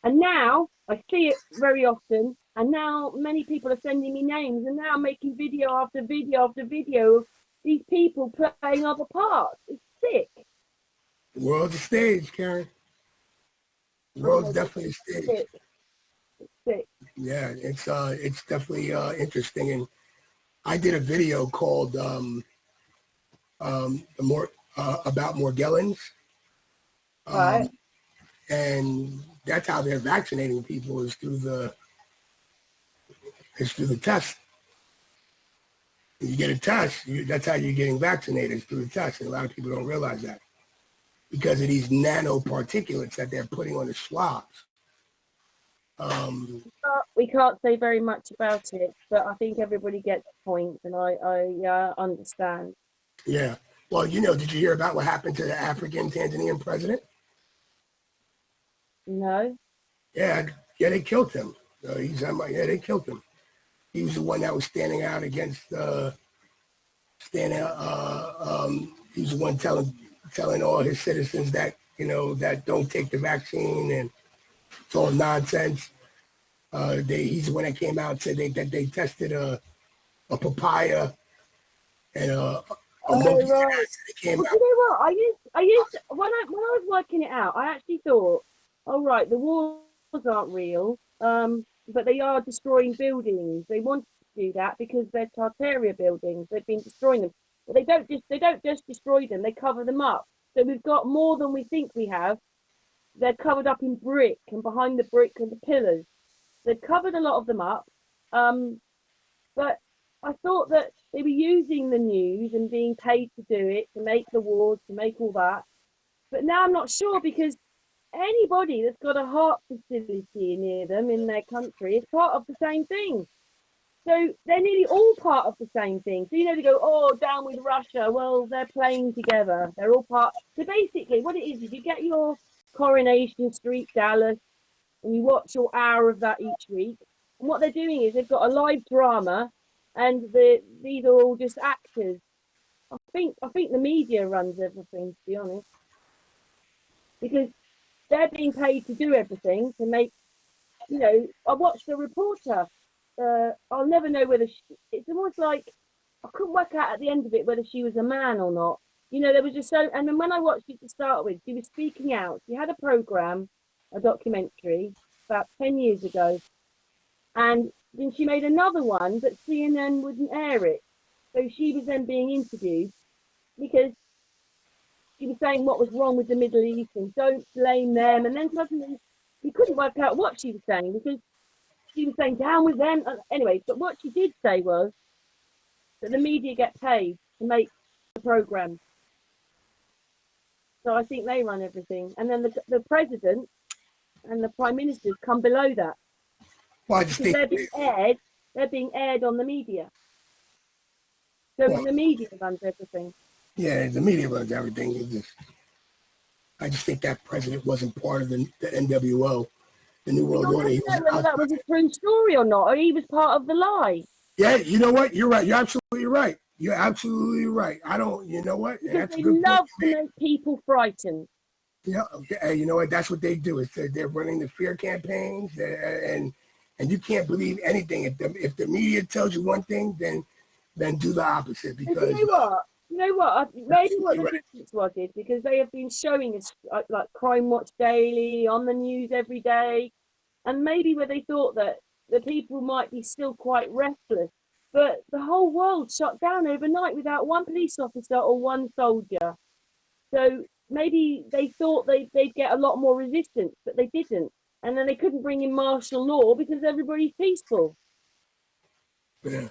And now I see it very often. And now many people are sending me names, and now I'm making video after video after video of these people playing other parts. It's sick. The world's a stage, Karen. The world's definitely a stage. It's sick. Yeah, it's definitely interesting. And I did a video called about Morgellons. Right. And that's how they're vaccinating people is through the test. You get a test, that's how you're getting vaccinated, through the test. And a lot of people don't realize that because of these nanoparticulates that they're putting on the swabs. We can't say very much about it, but I think everybody gets the point, and I understand. Yeah. Well, did you hear about what happened to the African Tanzanian president? No. Yeah, they killed him. They killed him. He was the one that was standing out against, he was the one telling all his citizens that, that don't take the vaccine, and it's all nonsense. He's the one that came out and said that they tested a papaya and a monkey ass. Came out. You know what? I used when I was working it out, I actually thought, oh right, the wars aren't real, but they are destroying buildings. They wanted to do that because they're Tartaria buildings. They've been destroying them, but they don't just destroy them. They cover them up. So we've got more than we think we have. They're covered up in brick, and behind the brick and the pillars. They've covered a lot of them up, but I thought that they were using the news and being paid to do it, to make the wars, to make all that. But now I'm not sure, because anybody that's got a heart facility near them in their country is part of the same thing. So they're nearly all part of the same thing. So, they go, oh, down with Russia. Well, they're playing together. They're all part. So basically what it is you get your Coronation Street, Dallas, and you watch your hour of that each week. And what they're doing is they've got a live drama, and these are all just actors. I think the media runs everything, to be honest, because they're being paid to do everything to make. I watched a reporter. I'll never know whether it's almost like I couldn't work out at the end of it whether she was a man or not. There was just so. And then when I watched it to start with, she was speaking out. She had a program, a documentary about 10 years ago, and then she made another one, but CNN wouldn't air it. So she was then being interviewed because she was saying what was wrong with the Middle East and don't blame them. And then suddenly you couldn't work out what she was saying, because she was saying down with them. Anyway, but what she did say was that the media get paid to make the program. So I think they run everything. And then the president and the prime ministers come below that. Well, I just think they're being aired on the media. So the media runs everything. Yeah, the media runs everything. I just think that president wasn't part of the NWO, the New World I Order. He don't was know whether that was a true story or not, or he was part of the lie. Yeah, you know what? You're right. You're absolutely right. You're absolutely right. I don't, you know what? Because That's a they good point. love to make people frightened. Yeah, okay. You know what? That's what they do. Is they're running the fear campaigns, and you can't believe anything. If the media tells you one thing, then do the opposite And because you know what? Maybe what the difference was is because they have been showing us like Crime Watch Daily on the news every day, and maybe where they thought that the people might be still quite restless, but the whole world shut down overnight without one police officer or one soldier. So maybe they thought they'd get a lot more resistance, but they didn't. And then they couldn't bring in martial law because everybody's peaceful. yeah,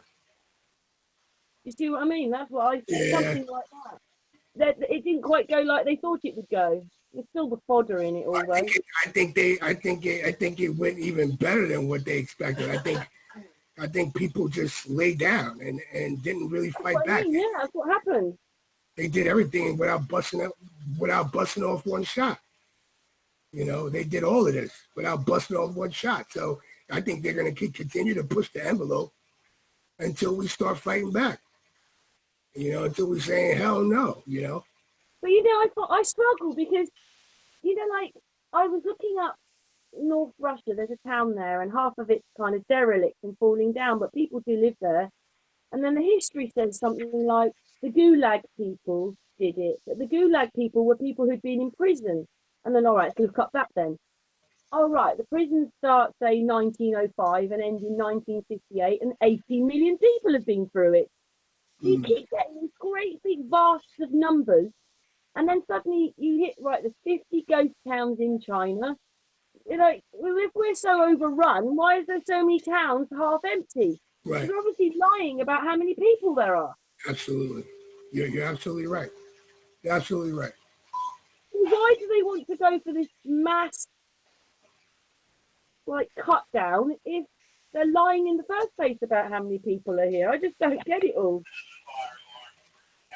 You see what I mean? That's what I said. yeah. Something like that. That it didn't quite go like they thought it would go. There's still the fodder in it all, though. I think it went even better than what they expected. I think people just lay down and didn't really That's fight what I back. mean. Yeah, that's what happened. They did everything without busting off one shot. You know, they did all of this without busting off one shot. So I think they're going to continue to push the envelope until we start fighting back. You know, until we're saying hell no. You know. But I thought I struggled because like I was looking up North Russia. There's a town there, and half of it's kind of derelict and falling down, but people do live there. And then the history says something like the Gulag people did it. But the Gulag people were people who'd been in prison. And then, all right, so look up that then. All right, the prisons start, say, 1905 and end in 1958, and 18 million people have been through it. So you keep getting these great big vasts of numbers, and then suddenly you hit, right, there's 50 ghost towns in China. If we're so overrun, why is there so many towns half empty? Right. You're obviously lying about how many people there are. Absolutely. You're absolutely right. You're absolutely right. Why do they want to go for this mass cut down if they're lying in the first place about how many people are here? I just don't get it all.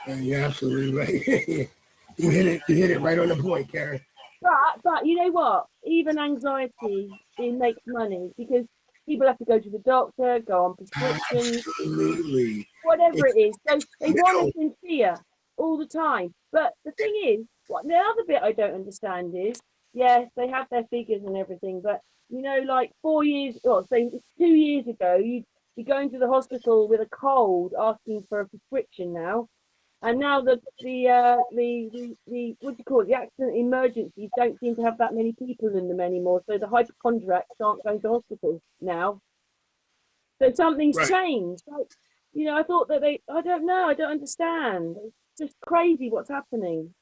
You're absolutely right. You hit it right on the point, Karen. But you know what? Even anxiety, it makes money because people have to go to the doctor, go on prescriptions. Absolutely. Whatever it is. So they want us in fear all the time. But the thing is, the other bit I don't understand is, yes, they have their figures and everything, but like 4 years, or say 2 years ago, you'd be going to the hospital with a cold, asking for a prescription now, and now the what do you call it? The accident emergencies don't seem to have that many people in them anymore. So the hypochondriacs aren't going to hospital now. So something's changed. I thought that I don't know, I don't understand. It's just crazy what's happening.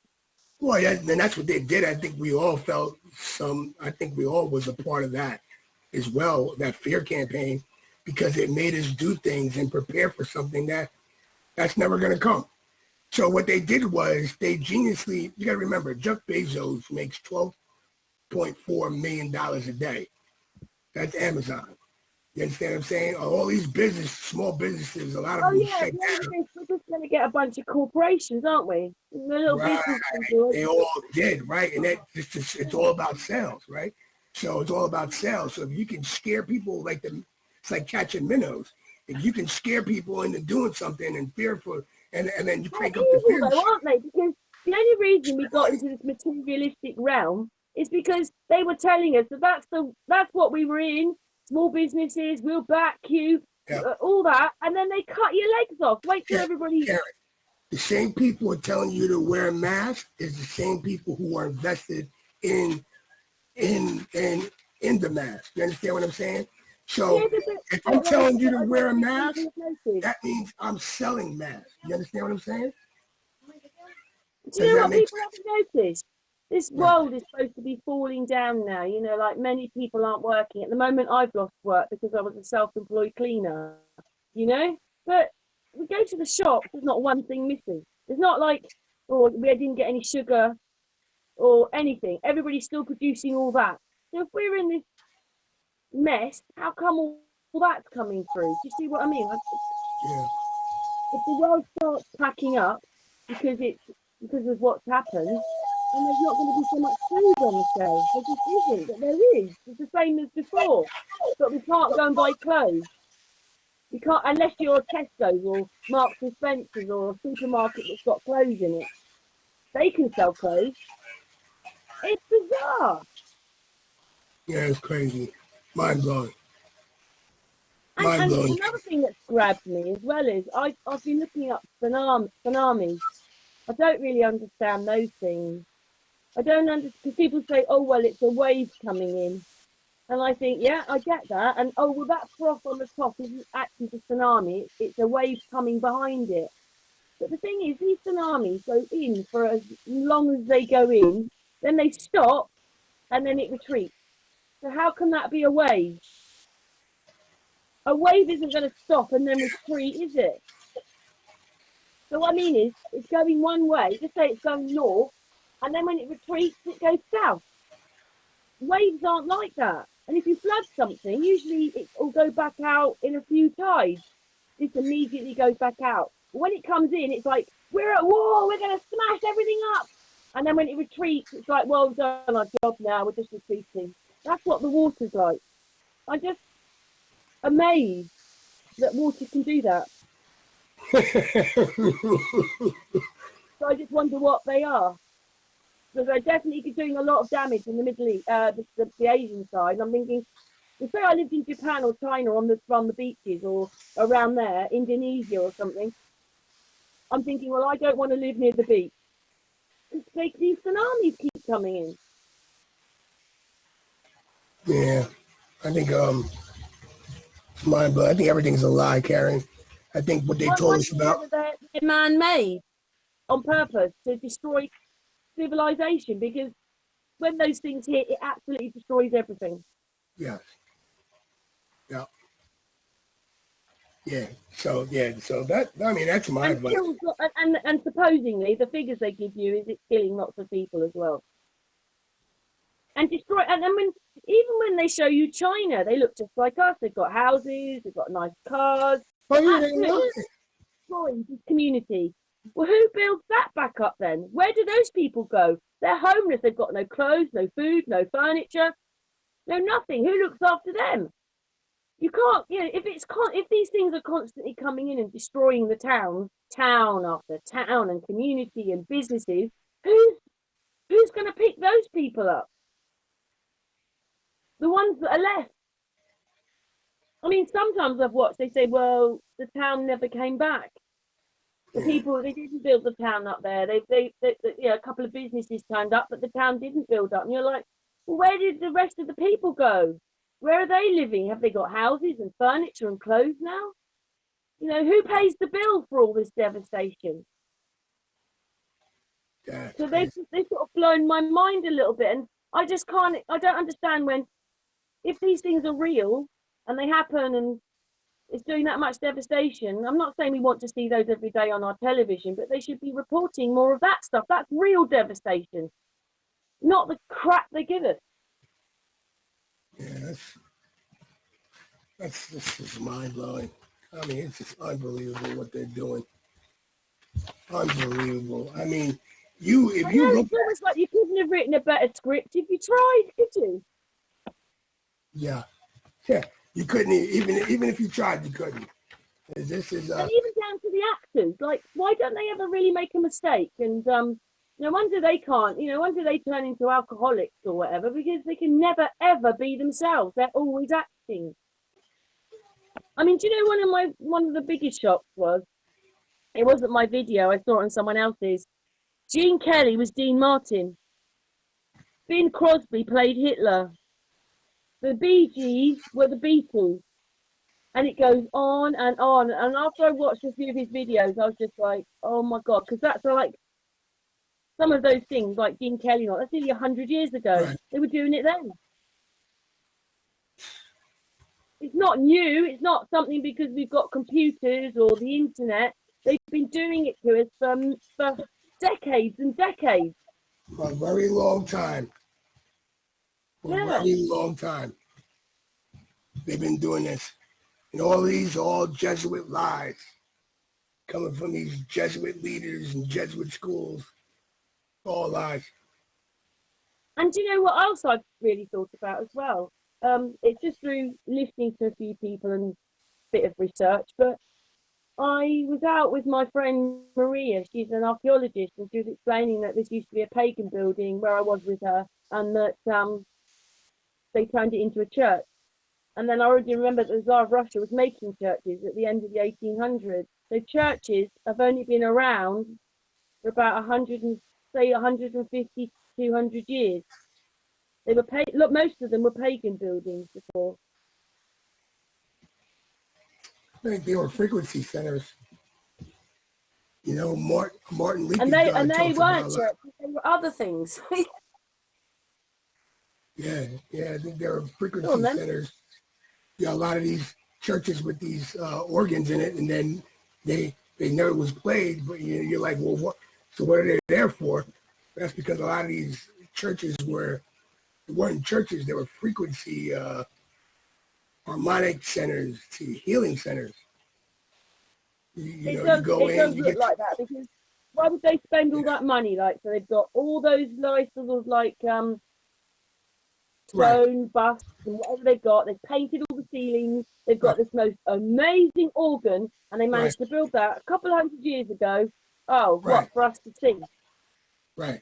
Well, yeah, and that's what they did. I think we all I think we all was a part of that as well, that fear campaign, because it made us do things and prepare for something that's never going to come. So what they did was they geniusly, you got to remember, Jeff Bezos makes $12.4 million a day. That's Amazon. You understand what I'm saying? All these small businesses, a lot of them shut down. We're just going to get a bunch of corporations, aren't we? Right. They all did, right? And it's all about sales, right? So it's all about sales. So if you can scare people it's like catching minnows. If you can scare people into doing something and fearful, and then you crank up the fear. Though, aren't they? Because the only reason we got into this materialistic realm is because they were telling us that that's what we were in. Small businesses, we'll back you, all that, and then they cut your legs off. Wait till everybody. Karen, the same people are telling you to wear a mask is the same people who are invested in the mask. You understand what I'm saying? So if I'm telling you to wear a mask, that means I'm selling masks. You understand what I'm saying? Do you know what people haven't noticed? This world is supposed to be falling down now. Like many people aren't working. At the moment, I've lost work because I was a self-employed cleaner, But we go to the shop, there's not one thing missing. It's not like, we didn't get any sugar or anything. Everybody's still producing all that. So if we're in this mess, how come all that's coming through? Do you see what I mean? Yeah. If the world starts packing up because of what's happened, and there's not going to be so much food on the shelves. There just isn't, but there is. It's the same as before. But we can't go and buy clothes. You can't unless you're a Tesco's or Marks and Spencer's or a supermarket that's got clothes in it. They can sell clothes. It's bizarre. Yeah, it's crazy. Mind blowing. And Mind blowing. another thing that's grabbed me as well is I've been looking up tsunamis. I don't really understand those things. I don't understand because people say, oh, well, it's a wave coming in. And I think, yeah, I get that. And oh, well, that froth on the top isn't actually the tsunami. It's a wave coming behind it. But the thing is, these tsunamis go in for as long as they go in, then they stop, and then it retreats. So how can that be a wave? A wave isn't going to stop and then retreat, is it? So what I mean is, it's going one way. Just say it's going north, and then when it retreats, it goes south. Waves aren't like that. And if you flood something, usually it will go back out in a few tides. This immediately goes back out. When it comes in, it's like, we're at war, we're going to smash everything up. And then when it retreats, it's like, well, we've done our job now, we're just retreating. That's what the water's like. I'm just amazed that water can do that. So I just wonder what they are. Because they're definitely doing a lot of damage in the Middle East, the Asian side. I'm thinking, if say I lived in Japan or China on the beaches or around there, Indonesia or something, I'm thinking, well, I don't want to live near the beach. These tsunamis keep coming in. Yeah, I think mind blowing. I think everything's a lie, Karen. I think what they told us about. They're man-made on purpose to destroy civilization, because when those things hit, it absolutely destroys everything. Yes. Yeah. Yeah. So that, I mean, that's my advice. And supposedly the figures they give you is it's killing lots of people as well. And destroy. And then even when they show you China, they look just like us. They've got houses, they've got nice cars. Oh yeah, they know. Destroying this community. Well, who builds that back up then? Where do those people go? They're homeless. They've got no clothes, no food, no furniture, no nothing. Who looks after them? You can't, if these things are constantly coming in and destroying the town after town and community and businesses, who's going to pick those people up? The ones that are left. I mean, sometimes I've watched, they say, well, the town never came back. The people, they didn't build the town up there. A couple of businesses turned up, but the town didn't build up. And you're like, well, where did the rest of the people go? Where are they living? Have they got houses and furniture and clothes now? You know, who pays the bill for all this devastation? So they've sort of blown my mind a little bit. And I don't understand if these things are real and they happen and it's doing that much devastation. I'm not saying we want to see those every day on our television, but they should be reporting more of that stuff. That's real devastation, not the crap they give us. Yeah, that's just mind blowing. I mean, it's just unbelievable what they're doing. Unbelievable. I mean, if you look, it's almost like you couldn't have written a better script if you tried, could you? Yeah, you couldn't even if you tried, you couldn't. This is and even down to the actors. Like, why don't they ever really make a mistake? And no wonder they can't. You know, wonder they turn into alcoholics or whatever, because they can never ever be themselves. They're always acting. I mean, do you know one of the biggest shocks was, it wasn't my video, I saw it on someone else's. Gene Kelly was Dean Martin. Bing Crosby played Hitler. The Bee Gees were the Beatles. And it goes on and on. And after I watched a few of his videos, I was just like, oh my God, because that's like some of those things, like Gene Kelly, that's nearly 100 years ago. Right. They were doing it then. It's not new. It's not something because we've got computers or the internet. They've been doing it to us for decades and decades. For a very long time. For a very long time. They've been doing this. And all Jesuit lies coming from these Jesuit leaders and Jesuit schools. All lies. And do you know what else I've really thought about as well? It's just through listening to a few people and a bit of research, but I was out with my friend Maria. She's an archaeologist, and she was explaining that this used to be a pagan building where I was with her, and that they turned it into a church. And then I already remember that the Tsar of Russia was making churches at the end of the 1800s. So churches have only been around for about 100 and say 150 to 200 years. They were look, most of them were pagan buildings before. I think they were frequency centers. You know, Martin And Leakey they talks about weren't a lot. churches, they were other things. Yeah, I think there were Go on frequency then. centers. You know, a lot of these churches with these organs in it, and then they know it was played, but you're like, well, what? So what are they there for? That's because a lot of these churches weren't churches; they were frequency harmonic centers to healing centers. You know, you go It in, does you look get like that, because why would they spend all that money? Like, so they've got all those nice sort of like right, stone busts and whatever they've got. They've painted all the ceilings. They've right, got this most amazing organ, and they right, managed to build that a couple of hundred years ago. Oh, what right, for us to see? right.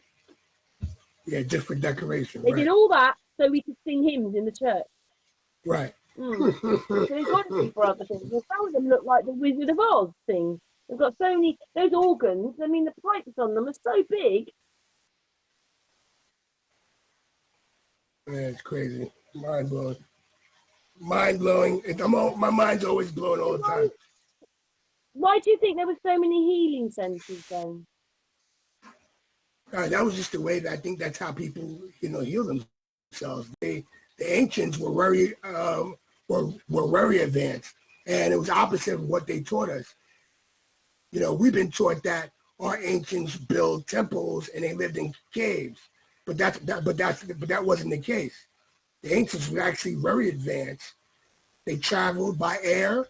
Yeah, just for decoration, They did right, all that so we could sing hymns in the church. right. Mm. So they've got to be for other things. And some of them look like the Wizard of Oz thing. They've got so many those organs. I mean, the pipes on them are so big. Man, it's crazy, mind blowing, mind blowing. My mind's always blowing all the time. Why do you think there were so many healing centres then? That was just the way that I think that's how people, heal themselves. The ancients were very were very advanced, and it was opposite of what they taught us. We've been taught that our ancients built temples and they lived in caves, but that wasn't the case. The ancients were actually very advanced. They traveled by air,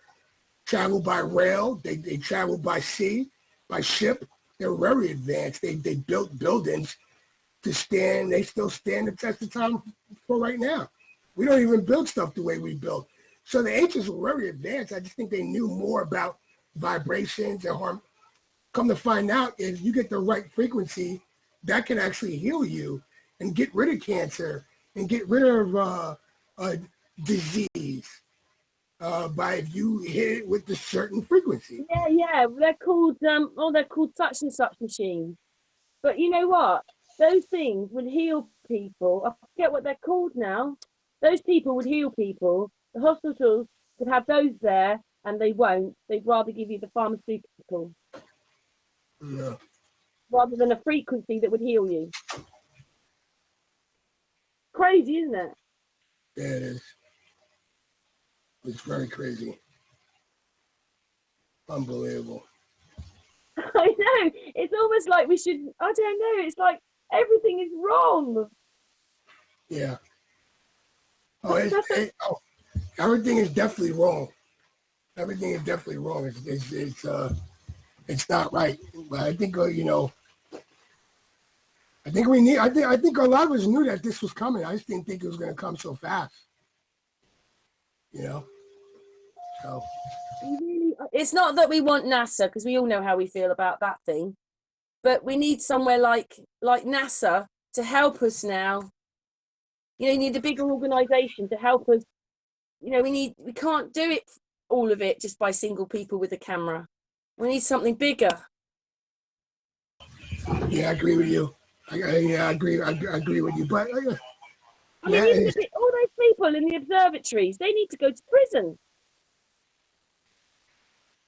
traveled by rail, they traveled by sea, by ship. They were very advanced. They built buildings to stand. They still stand the test of time for right now. We don't even build stuff the way we built. So the ancients were very advanced. I just think they knew more about vibrations and harm. Come to find out, if you get the right frequency, that can actually heal you and get rid of cancer and get rid of disease by if you hit it with a certain frequency. Yeah. They're called such and such machines. But you know what? Those things would heal people. I forget what they're called now. Those people would heal people. The hospitals could have those there, and they won't. They'd rather give you the pharmaceutical Yeah, rather than a frequency that would heal you. Crazy, isn't it? yeah, it is. It's very crazy. Unbelievable. I know. It's almost like we should. I don't know. It's like everything is wrong. Yeah. Oh, everything is definitely wrong. Everything is definitely wrong. It's not right. But I think I think a lot of us knew that this was coming. I just didn't think it was going to come so fast. You know. So It's not that we want NASA, because we all know how we feel about that thing, but we need somewhere like NASA to help us now. You need a bigger organisation to help us. We can't do it, all of it, just by single people with a camera. We need something bigger. yeah, I agree with you. I agree with you. But I mean, all those people in the observatories, they need to go to prison.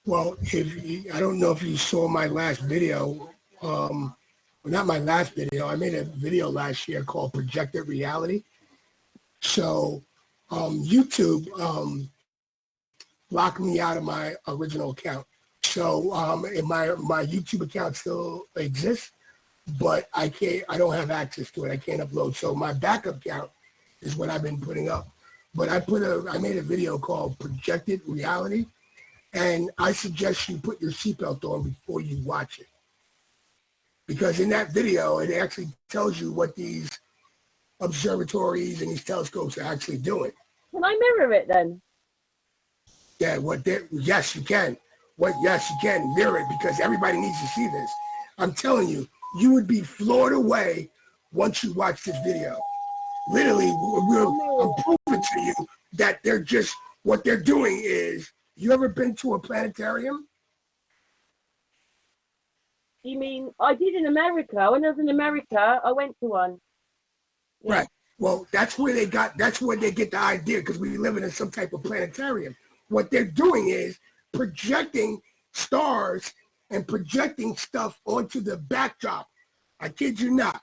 well, I don't know if you saw my last video. Well, not my last video. I made a video last year called Projected Reality. So YouTube locked me out of my original account. So my YouTube account still exists, but I don't have access to it. I can't upload. So my backup account is what I've been putting up. But I made a video called Projected Reality, and I suggest you put your seatbelt on before you watch it. Because in that video, it actually tells you what these observatories and these telescopes are actually doing. Can I mirror it then? Yeah, yes, you can. Yes, you can mirror it because everybody needs to see this. I'm telling you, you would be floored away once you watch this video. Literally, I'm proving to you that they're just, what they're doing is, you ever been to a planetarium? You mean, I did in America. When I was in America, I went to one. Yeah. Right. Well, that's where they get the idea, because we live in some type of planetarium. What they're doing is projecting stars and projecting stuff onto the backdrop. I kid you not.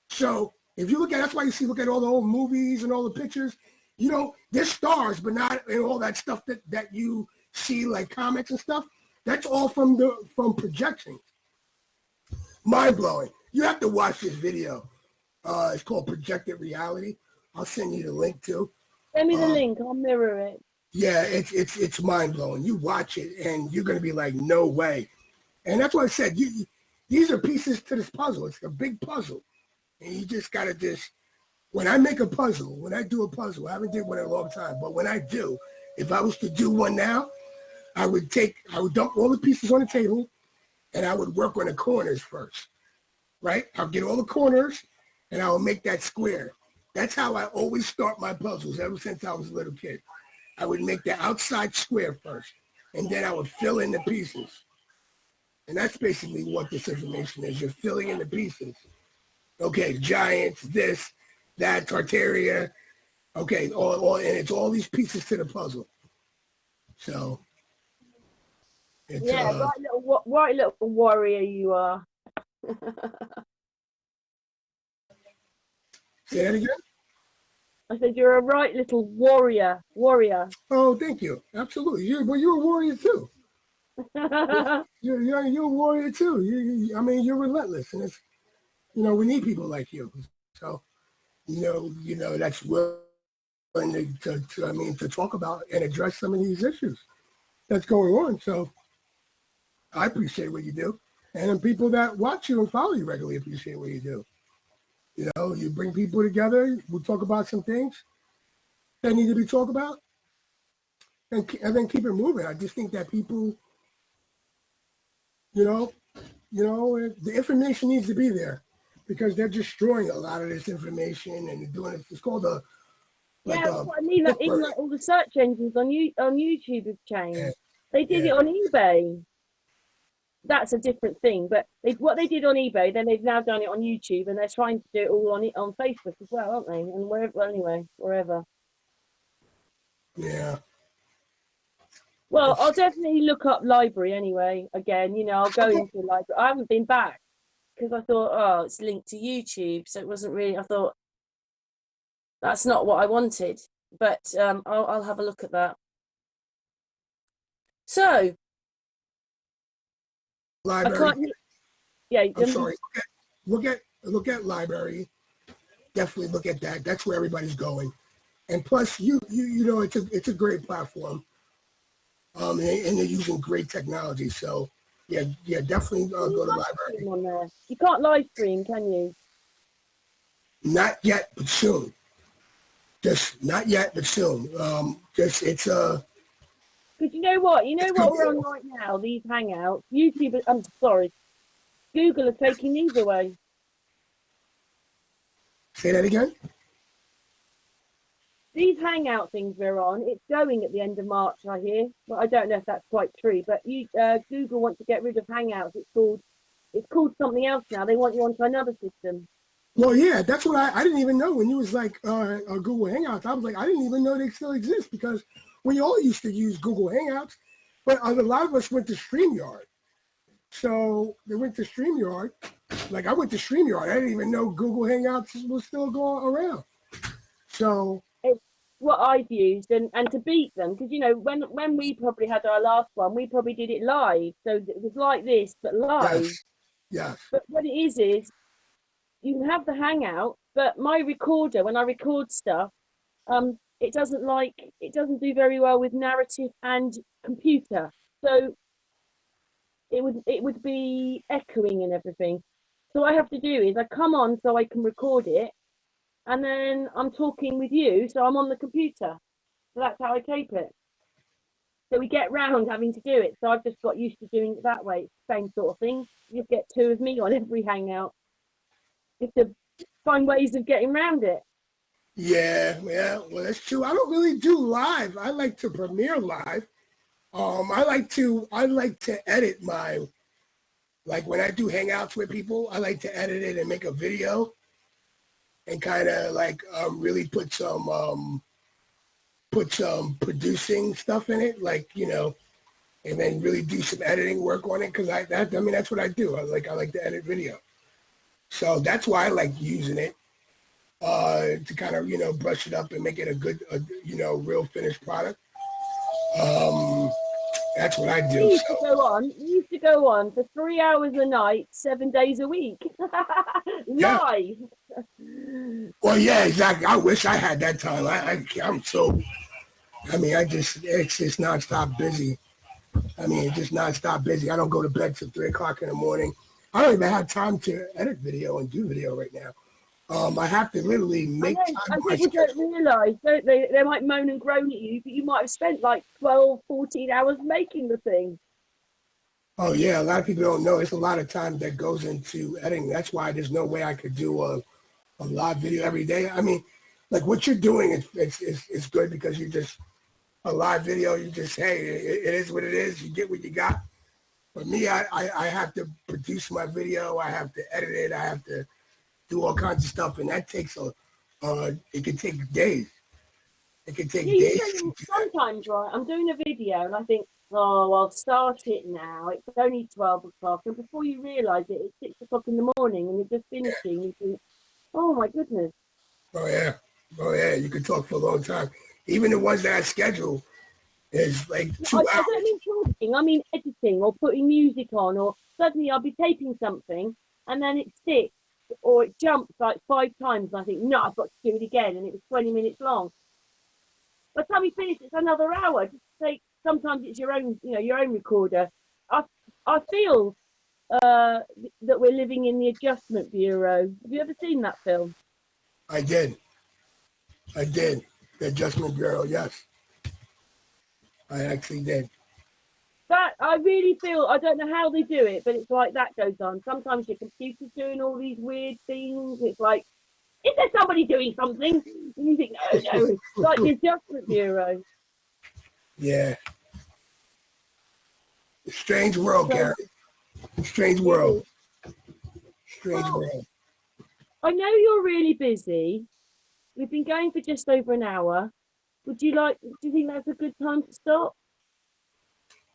So if you look at, that's why you look at all the old movies and all the pictures, there's stars, but not in all that stuff that you see, like comics and stuff. That's all from projections. Mind blowing. You have to watch this video. It's called Projected Reality. I'll send you the link too. Send me the link. I'll mirror it. Yeah, it's mind blowing. You watch it and you're gonna be like, no way. And that's why I said these are pieces to this puzzle. It's a big puzzle, and you just gotta when I make a puzzle, when I do a puzzle, I haven't did one in a long time, but when I do, if I was to do one now, I would dump all the pieces on the table, and I would work on the corners first, right? I'll get all the corners, and I will make that square. That's how I always start my puzzles ever since I was a little kid. I would make the outside square first, and then I would fill in the pieces. And that's basically what this information is. You're filling in the pieces. Okay, giants, this, that, Tartaria. Okay, all, and it's all these pieces to the puzzle. So, it's, right little warrior you are. Say that again? I said you're a right little warrior. Oh, thank you. Absolutely. You're a warrior too. you're a warrior too. You're relentless, and it's we need people like you. So that's willing to talk about and address some of these issues that's going on. So I appreciate what you do, and the people that watch you and follow you regularly appreciate what you do. You bring people together. We talk about some things that need to be talked about, and then keep it moving. I just think that people, the information needs to be there, because they're destroying a lot of this information, and they're doing it. It's called that's what I mean. Like, even like all the search engines on YouTube have changed. They did it on eBay. That's a different thing, but what they did on eBay, then they've now done it on YouTube, and they're trying to do it all on Facebook as well, aren't they? And wherever. Yeah. Well, I'll definitely look up library anyway. Again, I'll go into the library. I haven't been back because I thought, it's linked to YouTube, so it wasn't really. I thought that's not what I wanted, but I'll have a look at that. So. Library. I'm sorry. Look at library. Definitely look at that. That's where everybody's going. And plus, it's a great platform. And they're using great technology. So yeah, definitely go to library. On there. You can't live stream, can you? Not yet, but soon. Just not yet, but soon. It's Because you know what we're on right now, these Hangouts, YouTube, I'm sorry, Google are taking these away. Say that again? These Hangout things we're on, it's going at the end of March, I hear. Well, I don't know if that's quite true, but Google wants to get rid of Hangouts. It's called something else now. They want you onto another system. Well, yeah, that's what I didn't even know when you was like Google Hangouts. I was like, I didn't even know they still exist, because we all used to use Google Hangouts, but a lot of us went to StreamYard. So they went to StreamYard. Like I went to StreamYard. I didn't even know Google Hangouts was still going around. So it's what I've used, and to beat them, because when we probably had our last one, we probably did it live. So it was like this, but live. Yes. But what it is you can have the Hangout, but my recorder, when I record stuff, it doesn't do very well with narrative and computer. So it would be echoing and everything. So what I have to do is I come on so I can record it, and then I'm talking with you, so I'm on the computer. So that's how I tape it. So we get round having to do it. So I've just got used to doing it that way. It's the same sort of thing. You get two of me on every hangout. Just to find ways of getting around it. Yeah, yeah. Well, that's true. I don't really do live. I like to premiere live. I like to edit my, like when I do hangouts with people, I like to edit it and make a video and kind of like really put some producing stuff in it, like, and then really do some editing work on it, because I mean that's what I do. I like to edit video, so that's why I like using it to kind of brush it up and make it a good real finished product. That's what I do. We used to go on for 3 hours a night, 7 days a week, Yeah. live. Well, yeah, exactly. I wish I had that time. I'm so. I mean, it's just nonstop busy. I mean, it's just nonstop busy. I don't go to bed till 3 o'clock in the morning. I don't even have time to edit video and do video right now. I have to literally make time. I think people don't realise, don't they? They might moan and groan at you, but you might have spent like 12, 14 hours making the thing. Oh, yeah. A lot of people don't know. It's a lot of time that goes into editing. That's why there's no way I could do a live video every day. I mean, like what you're doing, it's good because you just, a live video, you just, hey, it is what it is. You get what you got. For me, I have to produce my video. I have to edit it. I have to do all kinds of stuff. And that takes it can take days. It can take days. Sometimes, right, I'm doing a video and I think, oh, I'll start it now. It's only 12 o'clock. And before you realise it, it's 6 o'clock in the morning and you're just finishing. You think, oh, my goodness. Oh, yeah. Oh, yeah. You can talk for a long time. Even the ones that I schedule is like 2 hours. I don't mean talking. I mean editing or putting music on, or suddenly I'll be taping something and then it sticks or it jumps like 5 times. And I think, no, I've got to do it again. And it was 20 minutes long. By the time we finish, it's another hour. Just take, sometimes it's your own recorder. I feel that we're living in the Adjustment Bureau. Have you ever seen that film? I did. The Adjustment Bureau, yes. I actually did. That I really feel, I don't know how they do it, but it's like that goes on. Sometimes your computer's doing all these weird things. It's like, is there somebody doing something? And you think, no, it's like the Adjustment Bureau. Yeah. Strange world, Gary. Strange world. Strange world. I know you're really busy. We've been going for just over an hour. Do you think that's a good time to stop?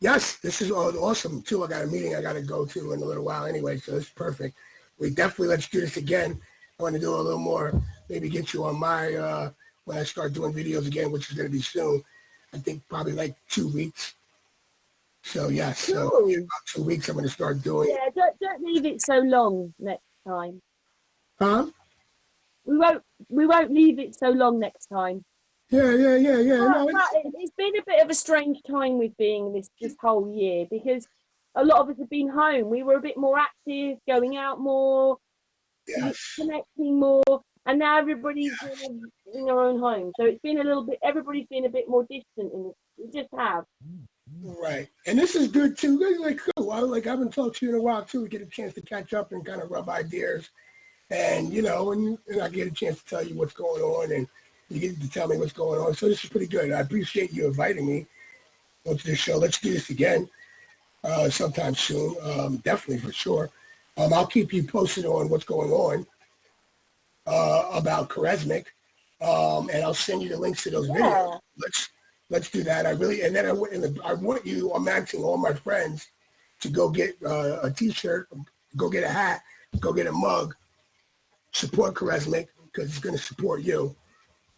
Yes, this is awesome too. I got a meeting I got to go to in a little while anyway, so it's perfect. Let's do this again. I want to do a little more, maybe get you on my, when I start doing videos again, which is going to be soon. I think probably like 2 weeks. So yes, so in about 2 weeks I'm going to start doing. Yeah, don't leave it so long next time. Huh? We won't leave it so long next time. Yeah. No, it's been a bit of a strange time with being this whole year, because a lot of us have been home. We were a bit more active, going out more, connecting more, and now everybody's in their own home. So it's been everybody's been a bit more distant, and we just have. Right. And this is good too. Like, cool. I haven't talked to you in a while too. We get a chance to catch up and kind of rub ideas. And, and I get a chance to tell you what's going on, and you get to tell me what's going on. So this is pretty good. I appreciate you inviting me onto this show. Let's do this again sometime soon. Definitely, for sure. I'll keep you posted on what's going on about Charismatic, and I'll send you the links to those videos. Let's do that. I'm asking all my friends to go get a T-shirt, go get a hat, go get a mug, support Charismatic, because it's going to support you.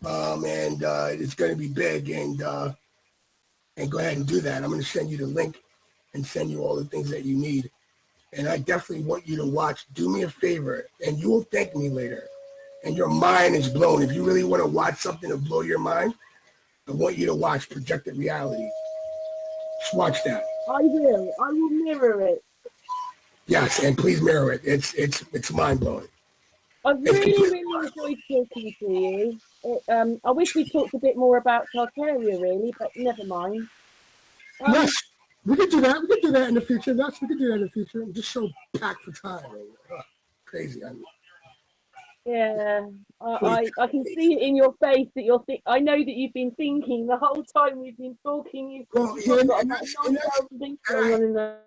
And it's going to be big, and go ahead and do that. I'm going to send you the link and send you all the things that you need. And I definitely want you to watch. Do me a favor, and you will thank me later. And your mind is blown. If you really want to watch something to blow your mind, I want you to watch Projected Reality. Just watch that. I will mirror it. Yes, and please mirror it. It's mind blowing. I've It's really, completely really enjoyed talking to you. I wish we talked a bit more about Tartaria, really, but never mind. yes. Um, We could do that. We could do that in the future. Yes, we could do that in the future. I'm just so packed for time. Crazy. yeah, Fully I can see it in your face that I know that you've been thinking the whole time we've been talking. well, You've yeah, probably got and about and that's 9,000 things and going I on in there.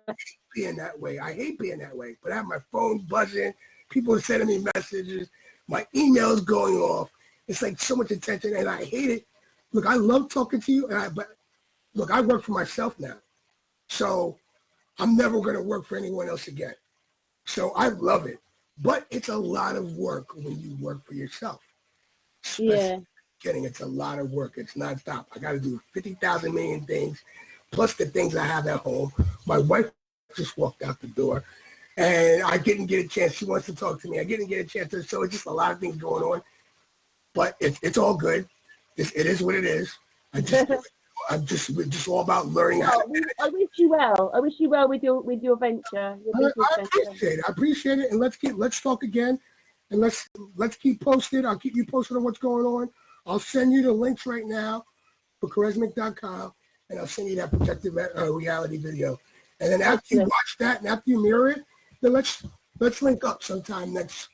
being that way. I hate being that way. But I have my phone buzzing. People are sending me messages. My emails going off. It's like so much attention, and I hate it. Look, I love talking to you, but look, I work for myself now, so I'm never going to work for anyone else again. So I love it, but it's a lot of work when you work for yourself. Especially Yeah. getting it's a lot of work. It's nonstop. I got to do 50,000 million things, plus the things I have at home. My wife just walked out the door, and I didn't get a chance. She wants to talk to me. I didn't get a chance to. So it's just a lot of things going on, but it's all good. It is what it is. I just we're just all about learning how to. Oh, I wish you well. I wish you well with your venture, your business I venture. appreciate it. I appreciate it, and let's talk again, and let's keep posted. I'll keep you posted on what's going on. I'll send you the links right now for charismatic.com, and I'll send you that protective reality video. And then after you Excellent. watch that, and after you mirror it, then let's link up sometime next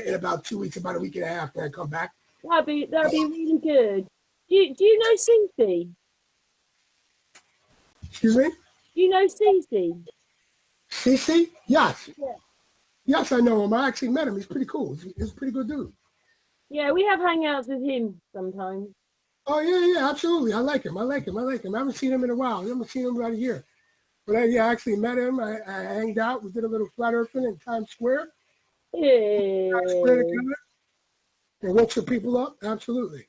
in about 2 weeks, about a week and a half, and I come back. That'd be really good. Do you know Susie? Excuse me, Do you know Susie? CC? Yes, Yeah. yes, I know him. I actually met him. He's pretty cool. He's a pretty good dude. Yeah, we have hangouts with him sometimes. Oh yeah, absolutely. I like him. I like him. I like him. I haven't seen him in a while. I haven't seen him about a year. But yeah, I actually met him. I hanged out. We did a little flat earthing in Times Square. Times Square Yeah. together. And woke some people up. Absolutely.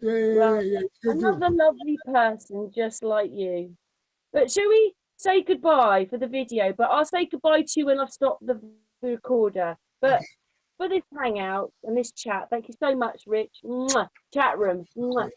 Well, Yeah. Good dude. another lovely person just like you. But shall we say goodbye for the video? But I'll say goodbye to you when I've stopped the recorder. But Okay. for this hangout and this chat, thank you so much, Rich. Mwah. Chat room. Mwah.